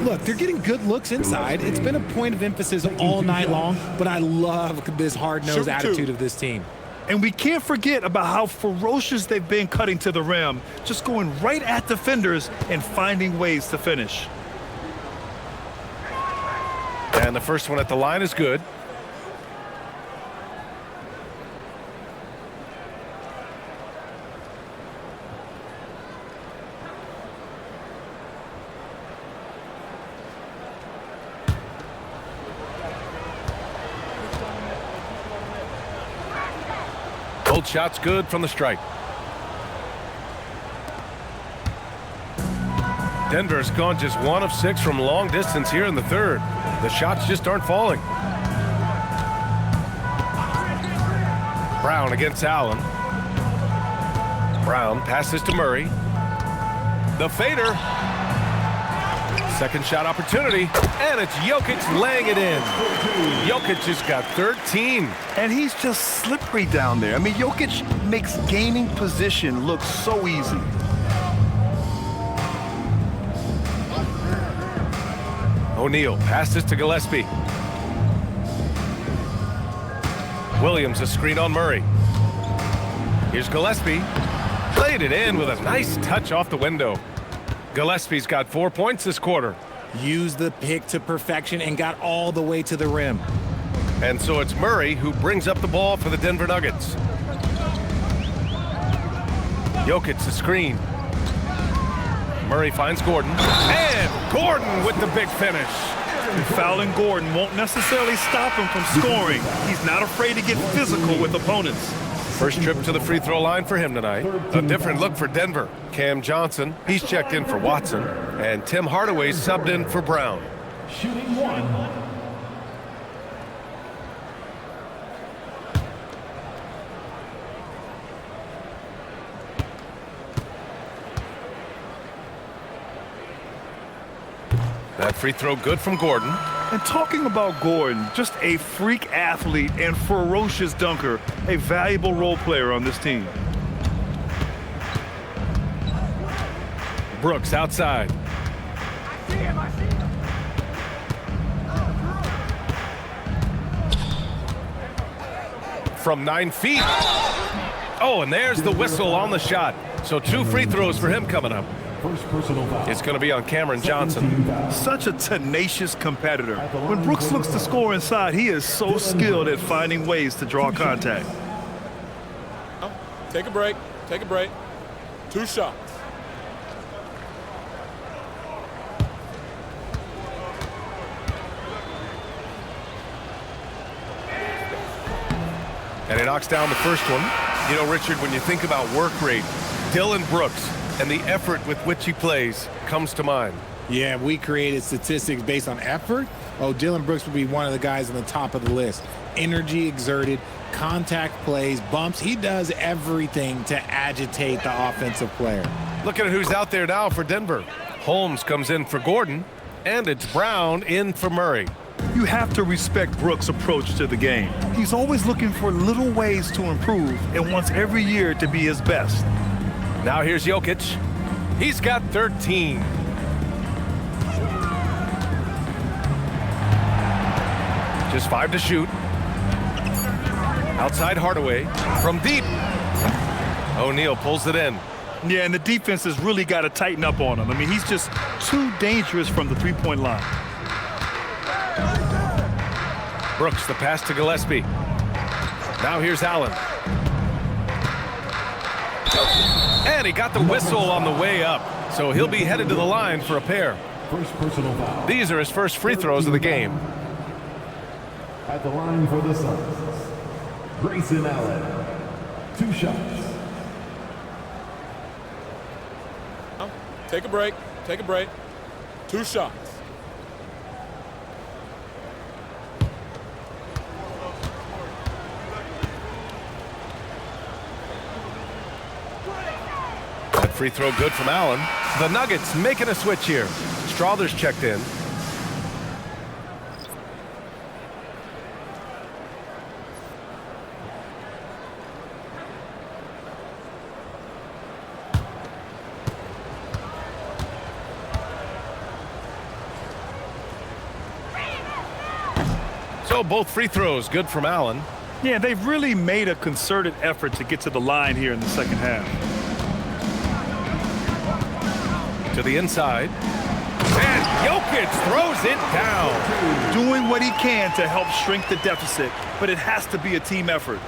Look, they're getting good looks inside. It's been a point of emphasis all night long, but I love this hard-nosed attitude of this team. And we can't forget about how ferocious they've been cutting to the rim, just going right at defenders and finding ways to finish. And the first one at the line is good. Both shots good from the strike. Denver's gone just 1 of 6 from long distance here in the third. The shots just aren't falling. Brown against Allen. Brown passes to Murray. The fader. Second shot opportunity, and it's Jokic laying it in. Jokic has got 13. And he's just slippery down there. I mean, Jokic makes gaining position look so easy. O'Neal passes to Gillespie. Williams a screen on Murray. Here's Gillespie. Played it in with a nice touch off the window. Gillespie's got 4 points this quarter. Used the pick to perfection and got all the way to the rim. And so it's Murray who brings up the ball for the Denver Nuggets. Jokic the screen. Murray finds Gordon. And Gordon with the big finish. Fouling Gordon won't necessarily stop him from scoring. He's not afraid to get physical with opponents. First trip to the free throw line for him tonight. A different look for Denver. Cam Johnson, he's checked in for Watson. And Tim Hardaway's subbed in for Brown. Shooting 1. That free throw good from Gordon. And talking about Gordon, just a freak athlete and ferocious dunker, a valuable role player on this team. Brooks outside. From 9 feet. Oh, and there's the whistle on the shot. So 2 free throws for him coming up. First personal foul. It's going to be on Cameron Johnson. Such a tenacious competitor. When Brooks looks to score inside, he is so skilled at finding ways to draw contact. Take a break. Take a break. 2 shots. And he knocks down the first one. You know, Richard, when you think about work rate, Dillon Brooks and the effort with which he plays comes to mind. Yeah, we created statistics based on effort. Oh, Dillon Brooks would be one of the guys on the top of the list. Energy exerted, contact plays, bumps. He does everything to agitate the offensive player. Looking at who's out there now for Denver. Holmes comes in for Gordon, and it's Brown in for Murray. You have to respect Brooks' approach to the game. He's always looking for little ways to improve and wants every year to be his best. Now here's Jokic. He's got 13. Just 5 to shoot. Outside Hardaway. From deep. O'Neal pulls it in. Yeah, and the defense has really got to tighten up on him. I mean, he's just too dangerous from the three-point line. Brooks, the pass to Gillespie. Now here's Allen. And he got the whistle on the way up, so he'll be headed to the line for a pair. First personal foul. These are his first free throws of the game. At the line for the Suns, Grayson Allen. 2 shots. Take a break. Take a break. 2 shots. That free throw good from Allen. The Nuggets making a switch here. Strawther's checked in. So both free throws good from Allen. Yeah, they've really made a concerted effort to get to the line here in the second half. To the inside. And Jokic throws it down. Doing what he can to help shrink the deficit, but it has to be a team effort.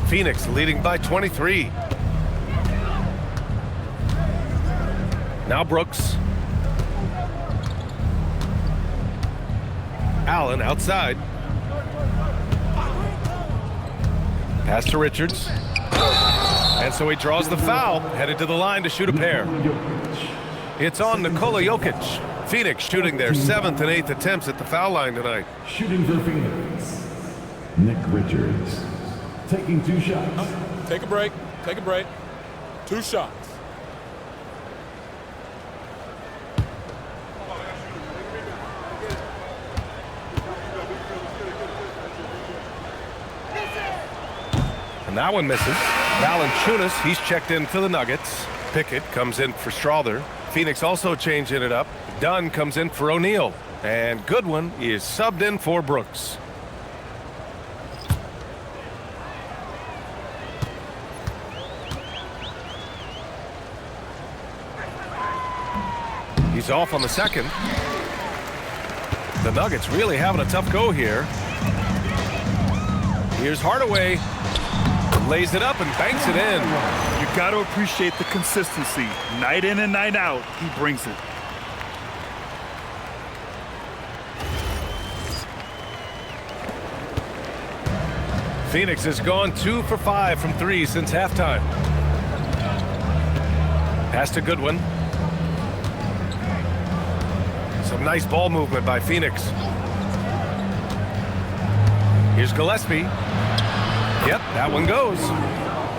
Phoenix leading by 23. Now Brooks. Allen outside. Pass to Richards. And so he draws the foul, headed to the line to shoot a pair. It's on Nikola Jokic. Phoenix shooting their 7th and 8th attempts at the foul line tonight. Shooting for Phoenix, Nick Richards. Taking 2 shots. Take a break. Take a break. 2 shots. And that one misses. Valanciunas, he's checked in for the Nuggets. Pickett comes in for Strother. Phoenix also changing it up. Dunn comes in for O'Neal. And Goodwin is subbed in for Brooks. He's off on the second. The Nuggets really having a tough go here. Here's Hardaway. Lays it up and banks it in. You got to appreciate the consistency. Night in and night out, he brings it. Phoenix has gone 2 for 5 from 3 since halftime. Pass to Goodwin. Some nice ball movement by Phoenix. Here's Gillespie. Yep, that one goes.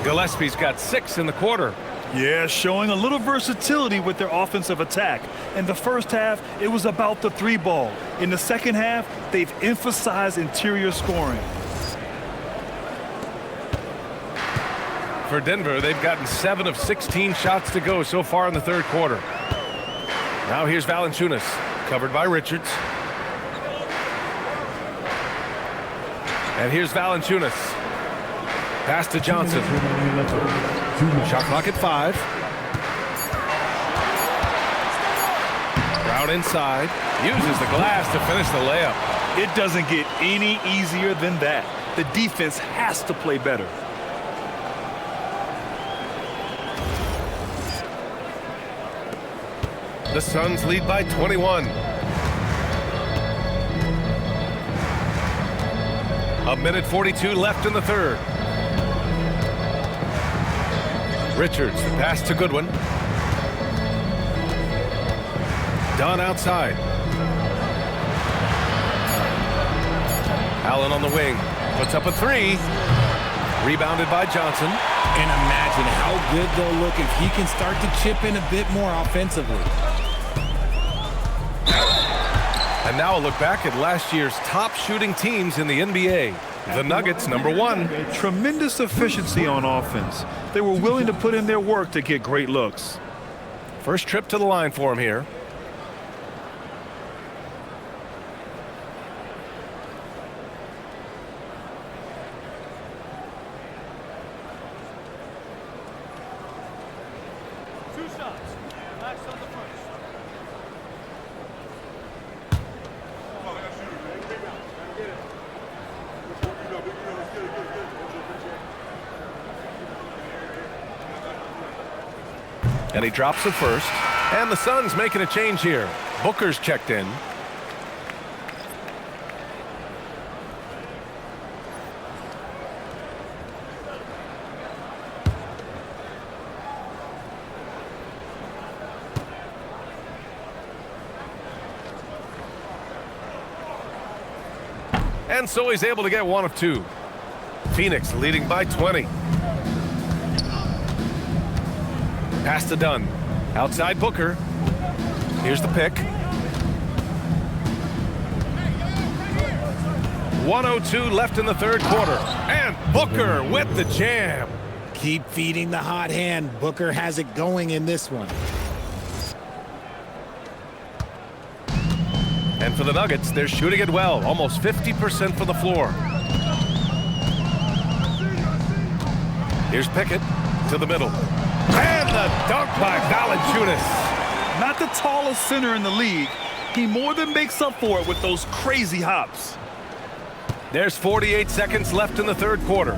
Gillespie's got 6 in the quarter. Yeah, showing a little versatility with their offensive attack. In the first half, it was about the 3 ball. In the second half, they've emphasized interior scoring. For Denver, they've gotten 7 of 16 shots to go so far in the third quarter. Now here's Valanciunas, covered by Richards. And here's Valanciunas. Pass to Johnson. Shot clock at 5. Brown inside. Uses the glass to finish the layup. It doesn't get any easier than that. The defense has to play better. The Suns lead by 21. A minute 42 left in the third. Richards, the pass to Goodwin. Dunn outside. Allen on the wing. Puts up a 3. Rebounded by Johnson. And imagine how good they'll look if he can start to chip in a bit more offensively. And now a look back at last year's top shooting teams in the NBA. The Nuggets, number 1. Tremendous efficiency on offense. They were willing to put in their work to get great looks. First trip to the line for him here. And he drops it first. And the Suns making a change here. Booker's checked in. And so he's able to get 1 of 2. Phoenix leading by 20. Pass to Dunn. Outside Booker. Here's the pick. 1:02 left in the third quarter. And Booker with the jam. Keep feeding the hot hand. Booker has it going in this one. And for the Nuggets, they're shooting it well, almost 50% from the floor. Here's Pickett to the middle. And the dunk by Valanciunas. Not the tallest center in the league. He more than makes up for it with those crazy hops. There's 48 seconds left in the third quarter.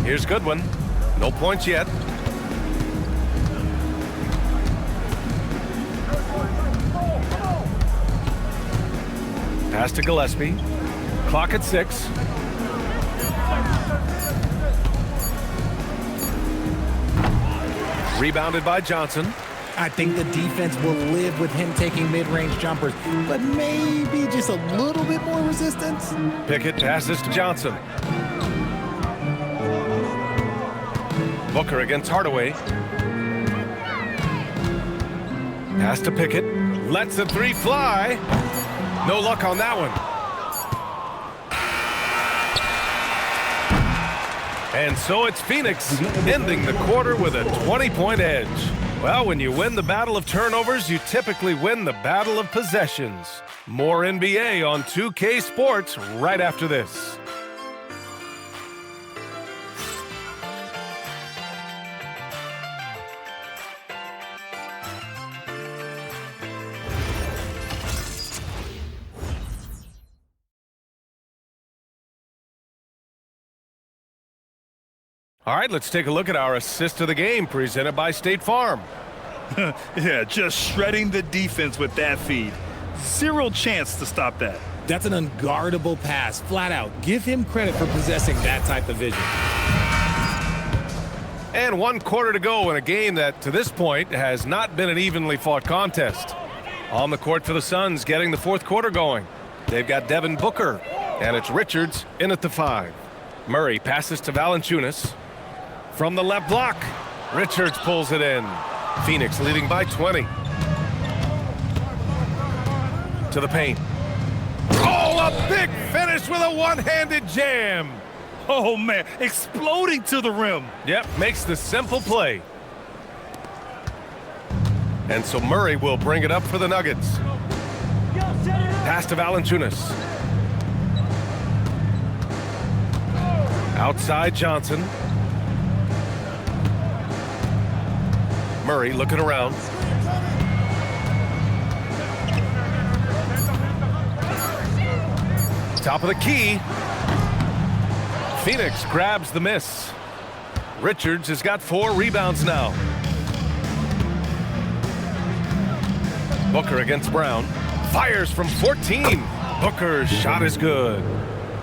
Here's Goodwin. No points yet. Pass to Gillespie. Clock at 6. Rebounded by Johnson. I think the defense will live with him taking mid-range jumpers, but maybe just a little bit more resistance. Pickett passes to Johnson. Booker against Hardaway. Pass to Pickett. Lets the three fly. No luck on that one. And so it's Phoenix ending the quarter with a 20-point edge. Well, when you win the battle of turnovers, you typically win the battle of possessions. More NBA on 2K Sports right after this. All right, let's take a look at our assist of the game presented by State Farm. Yeah, just shredding the defense with that feed. Zero chance to stop that. That's an unguardable pass, flat out. Give him credit for possessing that type of vision. And 1 quarter to go in a game that, to this point, has not been an evenly fought contest. On the court for the Suns, getting the fourth quarter going. They've got Devin Booker, and it's Richards in at the 5. Murray passes to Valanciunas. From the left block, Richards pulls it in. Phoenix leading by 20. To the paint. Oh, a big finish with a one-handed jam. Oh, man, exploding to the rim. Yep, makes the simple play. And so Murray will bring it up for the Nuggets. Pass to Valanciunas. Outside Johnson. Murray looking around. Top of the key. Phoenix grabs the miss. Richards has got 4 rebounds now. Booker against Brown. Fires from 14. Booker's shot is good.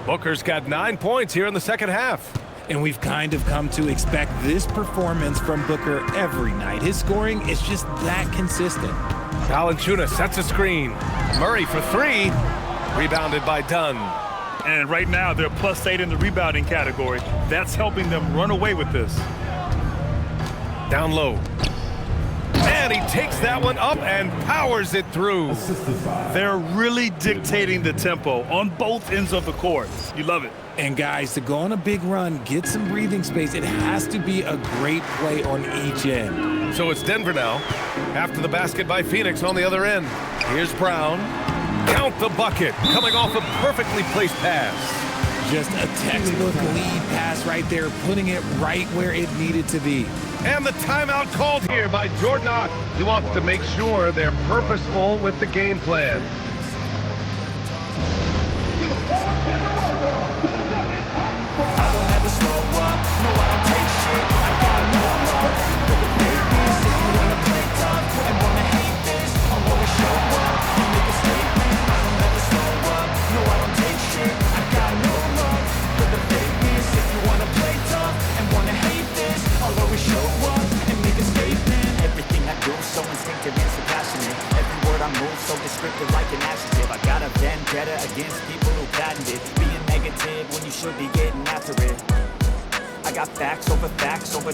Booker's got 9 points here in the second half. And we've kind of come to expect this performance from Booker every night. His scoring is just that consistent. Valanciunas sets a screen. Murray for 3. Rebounded by Dunn. And right now, they're +8 in the rebounding category. That's helping them run away with this. Down low. And he takes that one up and powers it through. They're really dictating the tempo on both ends of the court. You love it. And guys, to go on a big run, get some breathing space, it has to be a great play on each end. So it's Denver now. After the basket by Phoenix on the other end. Here's Brown. Count the bucket. Coming off a perfectly placed pass. Just a textbook lead pass right there, putting it right where it needed to be. And the timeout called here by Jordan Ott. He wants to make sure they're purposeful with the game plan. So instinctive and so passionate. Every word I move so descriptive like an adjective. I got a vendetta against people who patented being negative when you should be getting after it. I got facts over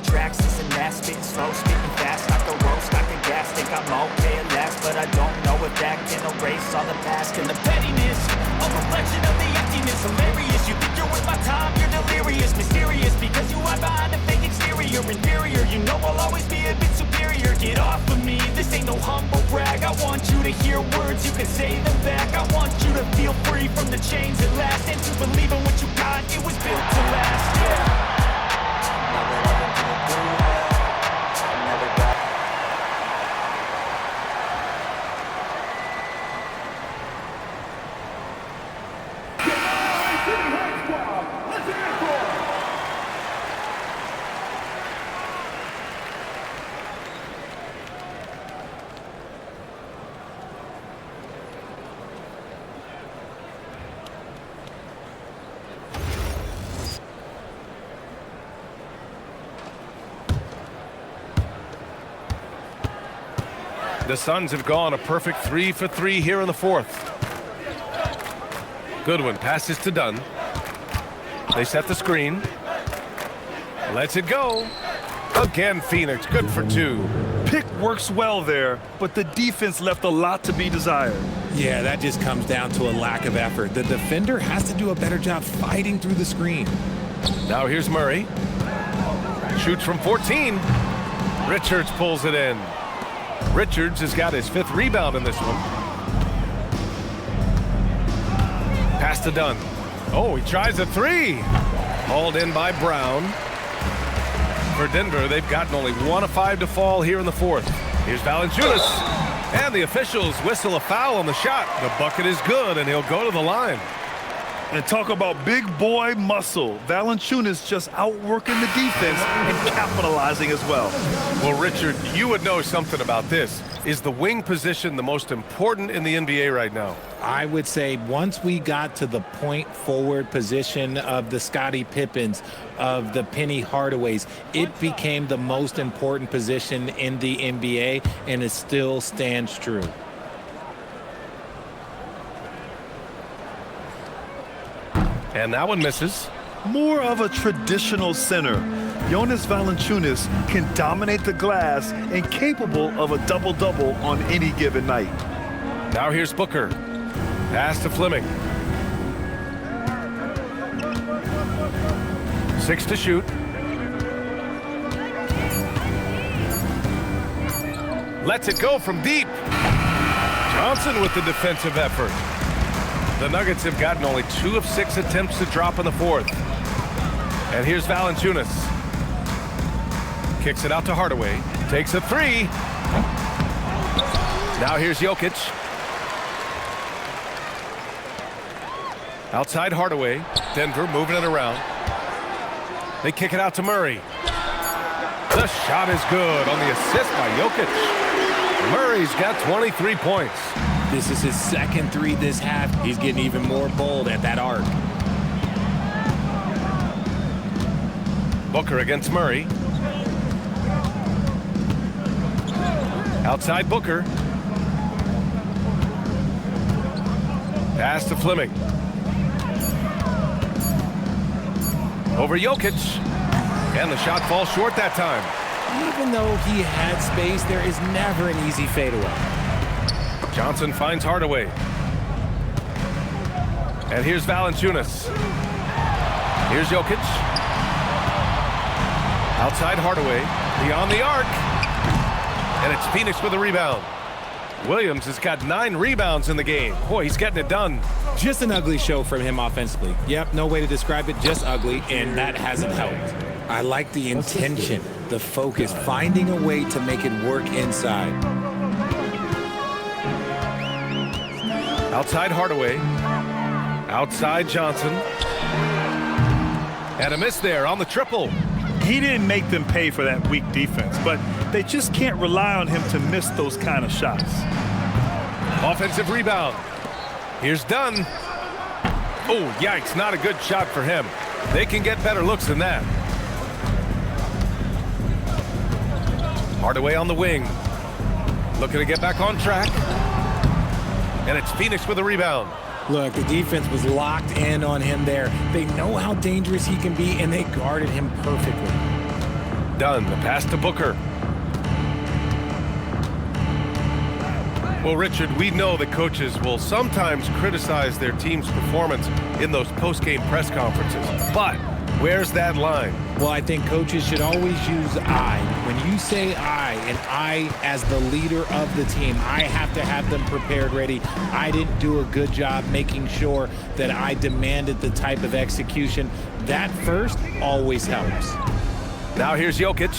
tracks. This and that, spitting slow, spitting fast. Got the roast, got the gas. Think I'm okay at last, but I don't know if that can erase all the past. And the pettiness, a reflection of the emptiness. Hilarious, you think you're worth my time, you're delirious. Mysterious, because you are behind a fake exterior. Inferior, you know I'll always be a bit superior. Get off of me, this ain't no humble brag. I want you to hear words, you can say them back. I want you to feel free from the chains at last, and to believe in what you got, it was built to last, yeah. The Suns have gone a perfect 3 for 3 here in the fourth. Goodwin passes to Dunn. They set the screen. Lets it go. Again, Phoenix, good for 2. Pick works well there, but the defense left a lot to be desired. Yeah, that just comes down to a lack of effort. The defender has to do a better job fighting through the screen. Now here's Murray. Shoots from 14. Richards pulls it in. Richards has got his 5th rebound in this one. Pass to Dunn. Oh, he tries a 3. Hauled in by Brown. For Denver, they've gotten only 1 of 5 to fall here in the fourth. Here's Valanciunas. And the officials whistle a foul on the shot. The bucket is good, and he'll go to the line. And talk about big boy muscle. Valanciunas just outworking the defense and capitalizing as well. Well, Richard, you would know something about this. Is the wing position the most important in the NBA right now? I would say once we got to the point forward position of the Scottie Pippens, of the Penny Hardaways, it became the most important position in the NBA, and it still stands true. And that one misses. More of a traditional center. Jonas Valanciunas can dominate the glass and capable of a double-double on any given night. Now here's Booker. Pass to Fleming. 6 to shoot. Lets it go from deep. Johnson with the defensive effort. The Nuggets have gotten only 2 of 6 attempts to drop in the fourth. And here's Valanciunas. Kicks it out to Hardaway. Takes a 3. Now here's Jokic. Outside Hardaway. Denver moving it around. They kick it out to Murray. The shot is good on the assist by Jokic. Murray's got 23 points. This is his 2nd 3 this half. He's getting even more bold at that arc. Booker against Murray. Outside Booker. Pass to Fleming. Over Jokic. And the shot falls short that time. Even though he had space, there is never an easy fadeaway. Johnson finds Hardaway. And here's Valanciunas. Here's Jokic. Outside Hardaway. Beyond the arc. And it's Phoenix with a rebound. Williams has got 9 rebounds in the game. Boy, he's getting it done. Just an ugly show from him offensively. Yep, no way to describe it, just ugly, and that hasn't helped. I like the intention, the focus, finding a way to make it work inside. Outside Hardaway. Outside Johnson. And a miss there on the triple. He didn't make them pay for that weak defense, but they just can't rely on him to miss those kind of shots. Offensive rebound. Here's Dunn. Oh, yikes, not a good shot for him. They can get better looks than that. Hardaway on the wing. Looking to get back on track. And it's Phoenix with a rebound. Look, the defense was locked in on him there. They know how dangerous he can be, and they guarded him perfectly. Dunn, the pass to Booker. Well, Richard, we know that coaches will sometimes criticize their team's performance in those post-game press conferences. But where's that line? Well, I think coaches should always use I. When you say I, and I as the leader of the team, I have to have them prepared ready. I didn't do a good job making sure that I demanded the type of execution. That first always helps. Now here's Jokic.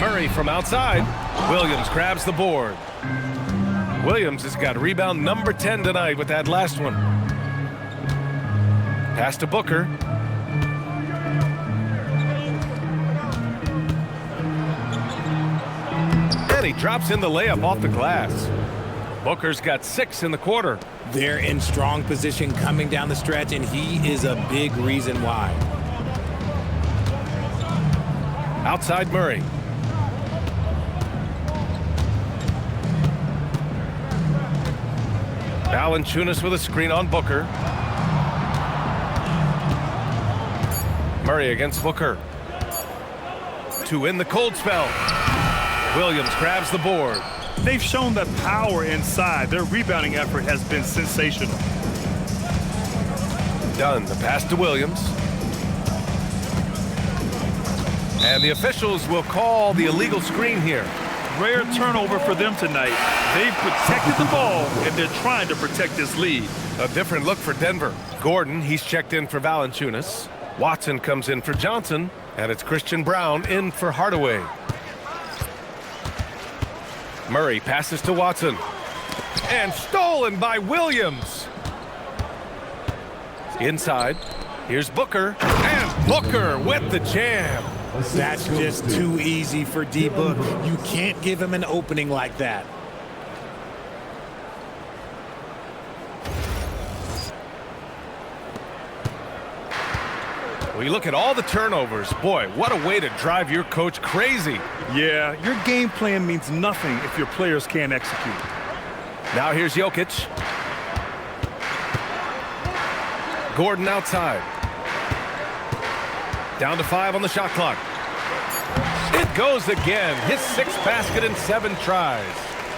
Murray from outside. Williams grabs the board. Williams has got rebound number 10 tonight with that last one. Pass to Booker. And he drops in the layup off the glass. Booker's got 6 in the quarter. They're in strong position coming down the stretch, and he is a big reason why. Outside Murray. Valanciunas with a screen on Booker. Murray against Booker. 2 in the cold spell. Williams grabs the board. They've shown that power inside. Their rebounding effort has been sensational. Dunn, the pass to Williams. And the officials will call the illegal screen here. Rare turnover for them tonight. They've protected the ball, and they're trying to protect this lead. A different look for Denver. Gordon, he's checked in for Valanciunas. Watson comes in for Johnson, and it's Christian Brown in for Hardaway. Murray passes to Watson. And stolen by Williams. Inside, here's Booker. And Booker with the jam. That's just too easy for D-Book. You can't give him an opening like that. Well, you look at all the turnovers. Boy, what a way to drive your coach crazy. Yeah, your game plan means nothing if your players can't execute. Now here's Jokic. Gordon outside. Down to 5 on the shot clock. It goes again. His 6th basket in 7 tries.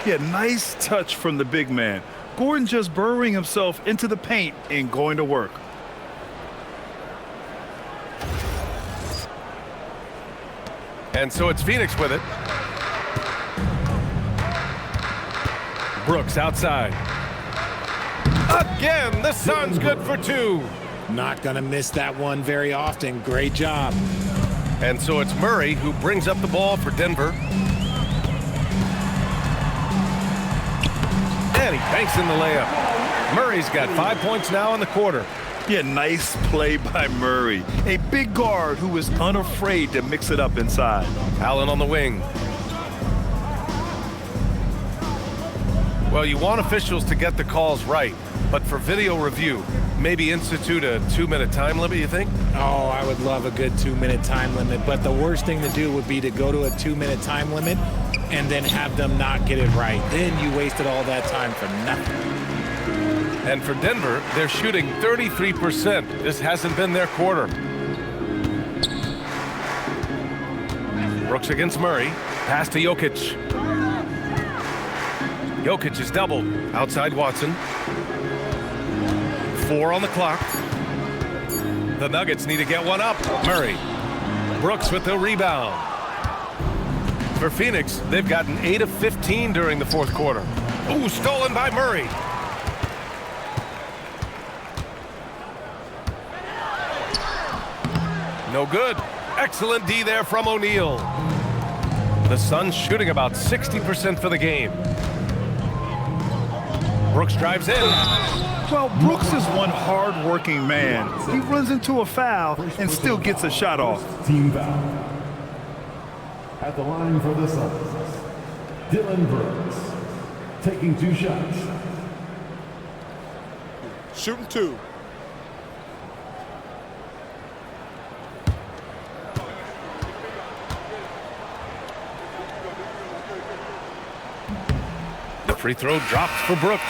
Yeah, nice touch from the big man. Gordon just burrowing himself into the paint and going to work. And so it's Phoenix with it. Brooks outside. Again, the Suns good for 2. Not going to miss that one very often. Great job. And so it's Murray who brings up the ball for Denver. And he banks in the layup. Murray's got 5 points now in the quarter. Yeah, nice play by Murray. A big guard who is unafraid to mix it up inside. Allen on the wing. Well, you want officials to get the calls right, but for video review, maybe institute a 2-minute time limit, you think? Oh, I would love a good 2-minute time limit, but the worst thing to do would be to go to a 2-minute time limit and then have them not get it right. Then you wasted all that time for nothing. And for Denver, they're shooting 33%. This hasn't been their quarter. Brooks against Murray. Pass to Jokic. Jokic is doubled. Outside Watson. 4 on the clock. The Nuggets need to get one up. Murray. Brooks with the rebound. For Phoenix, they've gotten 8 of 15 during the 4th quarter. Ooh, stolen by Murray. No good. Excellent D there from O'Neal. The Suns shooting about 60% for the game. Brooks drives in. Well, Brooks is one hard-working man. He runs into a foul and still gets a shot off. Team foul. At the line for the Suns, Dillon Brooks, taking 2 shots. Shooting 2. The free throw drops for Brooks.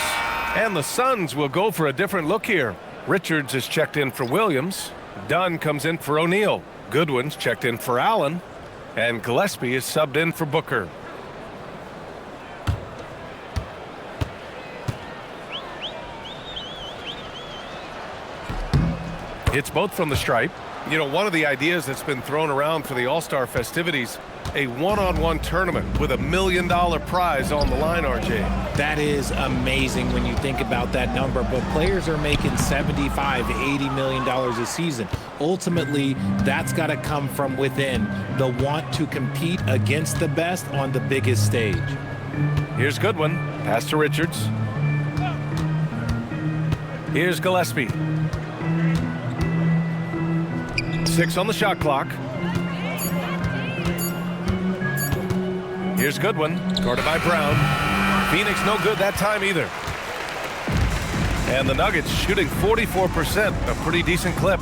And the Suns will go for a different look here. Richards is checked in for Williams. Dunn comes in for O'Neal. Goodwin's checked in for Allen. And Gillespie is subbed in for Booker. It's both from the stripe. You know, one of the ideas that's been thrown around for the All-Star festivities, a one-on-one tournament with $1 million prize on the line, RJ. That is amazing when you think about that number, but players are making $75, $80 million a season. Ultimately, that's got to come from within, the want to compete against the best on the biggest stage. Here's Goodwin, pass to Richards. Here's Gillespie. 6 on the shot clock. Here's Goodwin, guarded by Brown. Phoenix no good that time either. And the Nuggets shooting 44%, a pretty decent clip.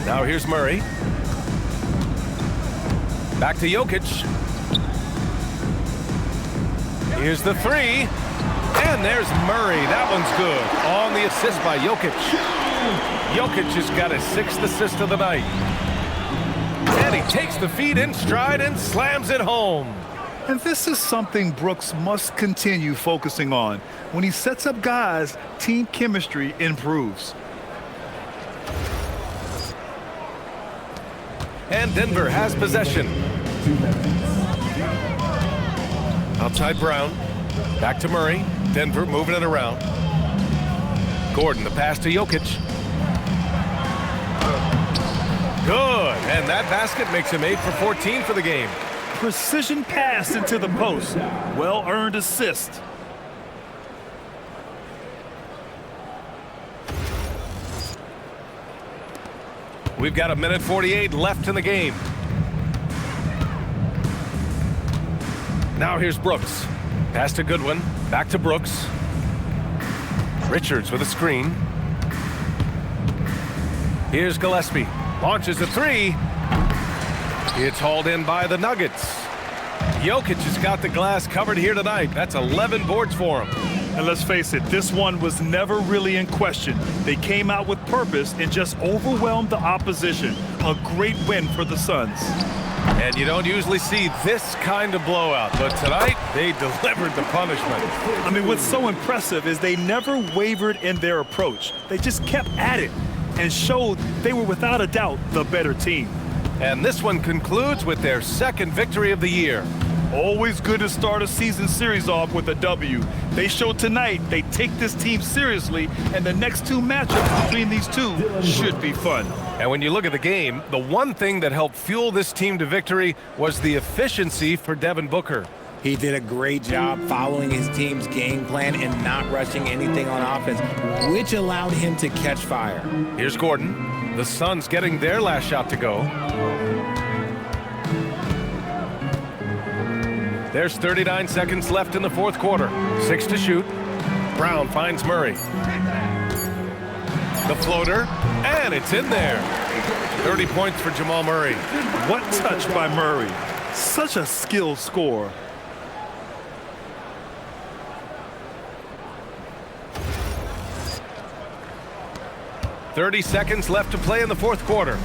Now here's Murray. Back to Jokic. Here's the three. And there's Murray. That one's good. On the assist by Jokic. Jokic has got his 6th assist of the night. And he takes the feed in stride and slams it home. And this is something Brooks must continue focusing on. When he sets up guys, team chemistry improves. And Denver has possession. Outside Brown. Back to Murray. Denver moving it around. Gordon, the pass to Jokic. Good, and that basket makes him 8 for 14 for the game. Precision pass into the post. Well-earned assist. We've got 1:48 left in the game. Now here's Brooks. Pass to Goodwin. Back to Brooks. Richards with a screen. Here's Gillespie. Launches a three. It's hauled in by the Nuggets. Jokic has got the glass covered here tonight. That's 11 boards for him. And let's face it, this one was never really in question. They came out with purpose and just overwhelmed the opposition. A great win for the Suns. And you don't usually see this kind of blowout, but tonight they delivered the punishment. I mean, what's so impressive is they never wavered in their approach. They just kept at it and showed they were without a doubt the better team. And this one concludes with their 2nd victory of the year. Always good to start a season series off with a W. They showed tonight they take this team seriously, and the next 2 matchups between these two should be fun. And when you look at the game, the one thing that helped fuel this team to victory was the efficiency for Devin Booker. He did a great job following his team's game plan and not rushing anything on offense, which allowed him to catch fire. Here's Gordon. The Suns getting their last shot to go. There's 39 seconds left in the 4th quarter. 6 to shoot. Brown finds Murray. The floater, and it's in there. 30 points for Jamal Murray. What touch by Murray. Such a skilled scorer. .30 seconds left to play in the 4th quarter.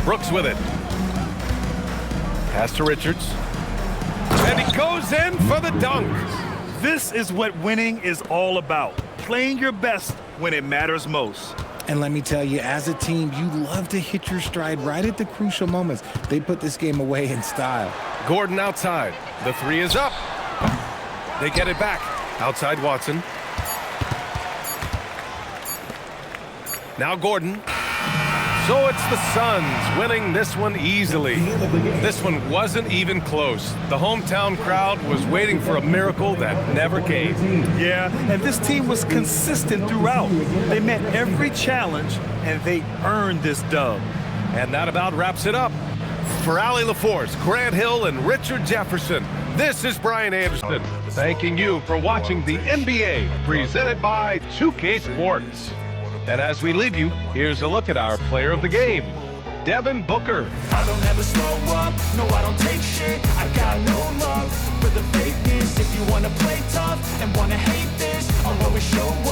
Brooks with it. Pass to Richards. And he goes in for the dunk. This is what winning is all about. Playing your best when it matters most. And let me tell you, as a team, you love to hit your stride right at the crucial moments. They put this game away in style. Gordon outside. The 3 is up. They get it back. Outside Watson. Now Gordon. So it's the Suns winning this one easily. This one wasn't even close. The hometown crowd was waiting for a miracle that never came. Yeah, and this team was consistent throughout. They met every challenge, and they earned this dub. And that about wraps it up. For Allie LaForce, Grant Hill, and Richard Jefferson, this is Brian Anderson, thanking you for watching the NBA, presented by 2K Sports. And as we leave you, here's a look at our player of the game, Devin Booker. I don't ever slow up, no I don't take shit, I got no love for the fakeness. wanna play tough and wanna hate this, I'll always show up.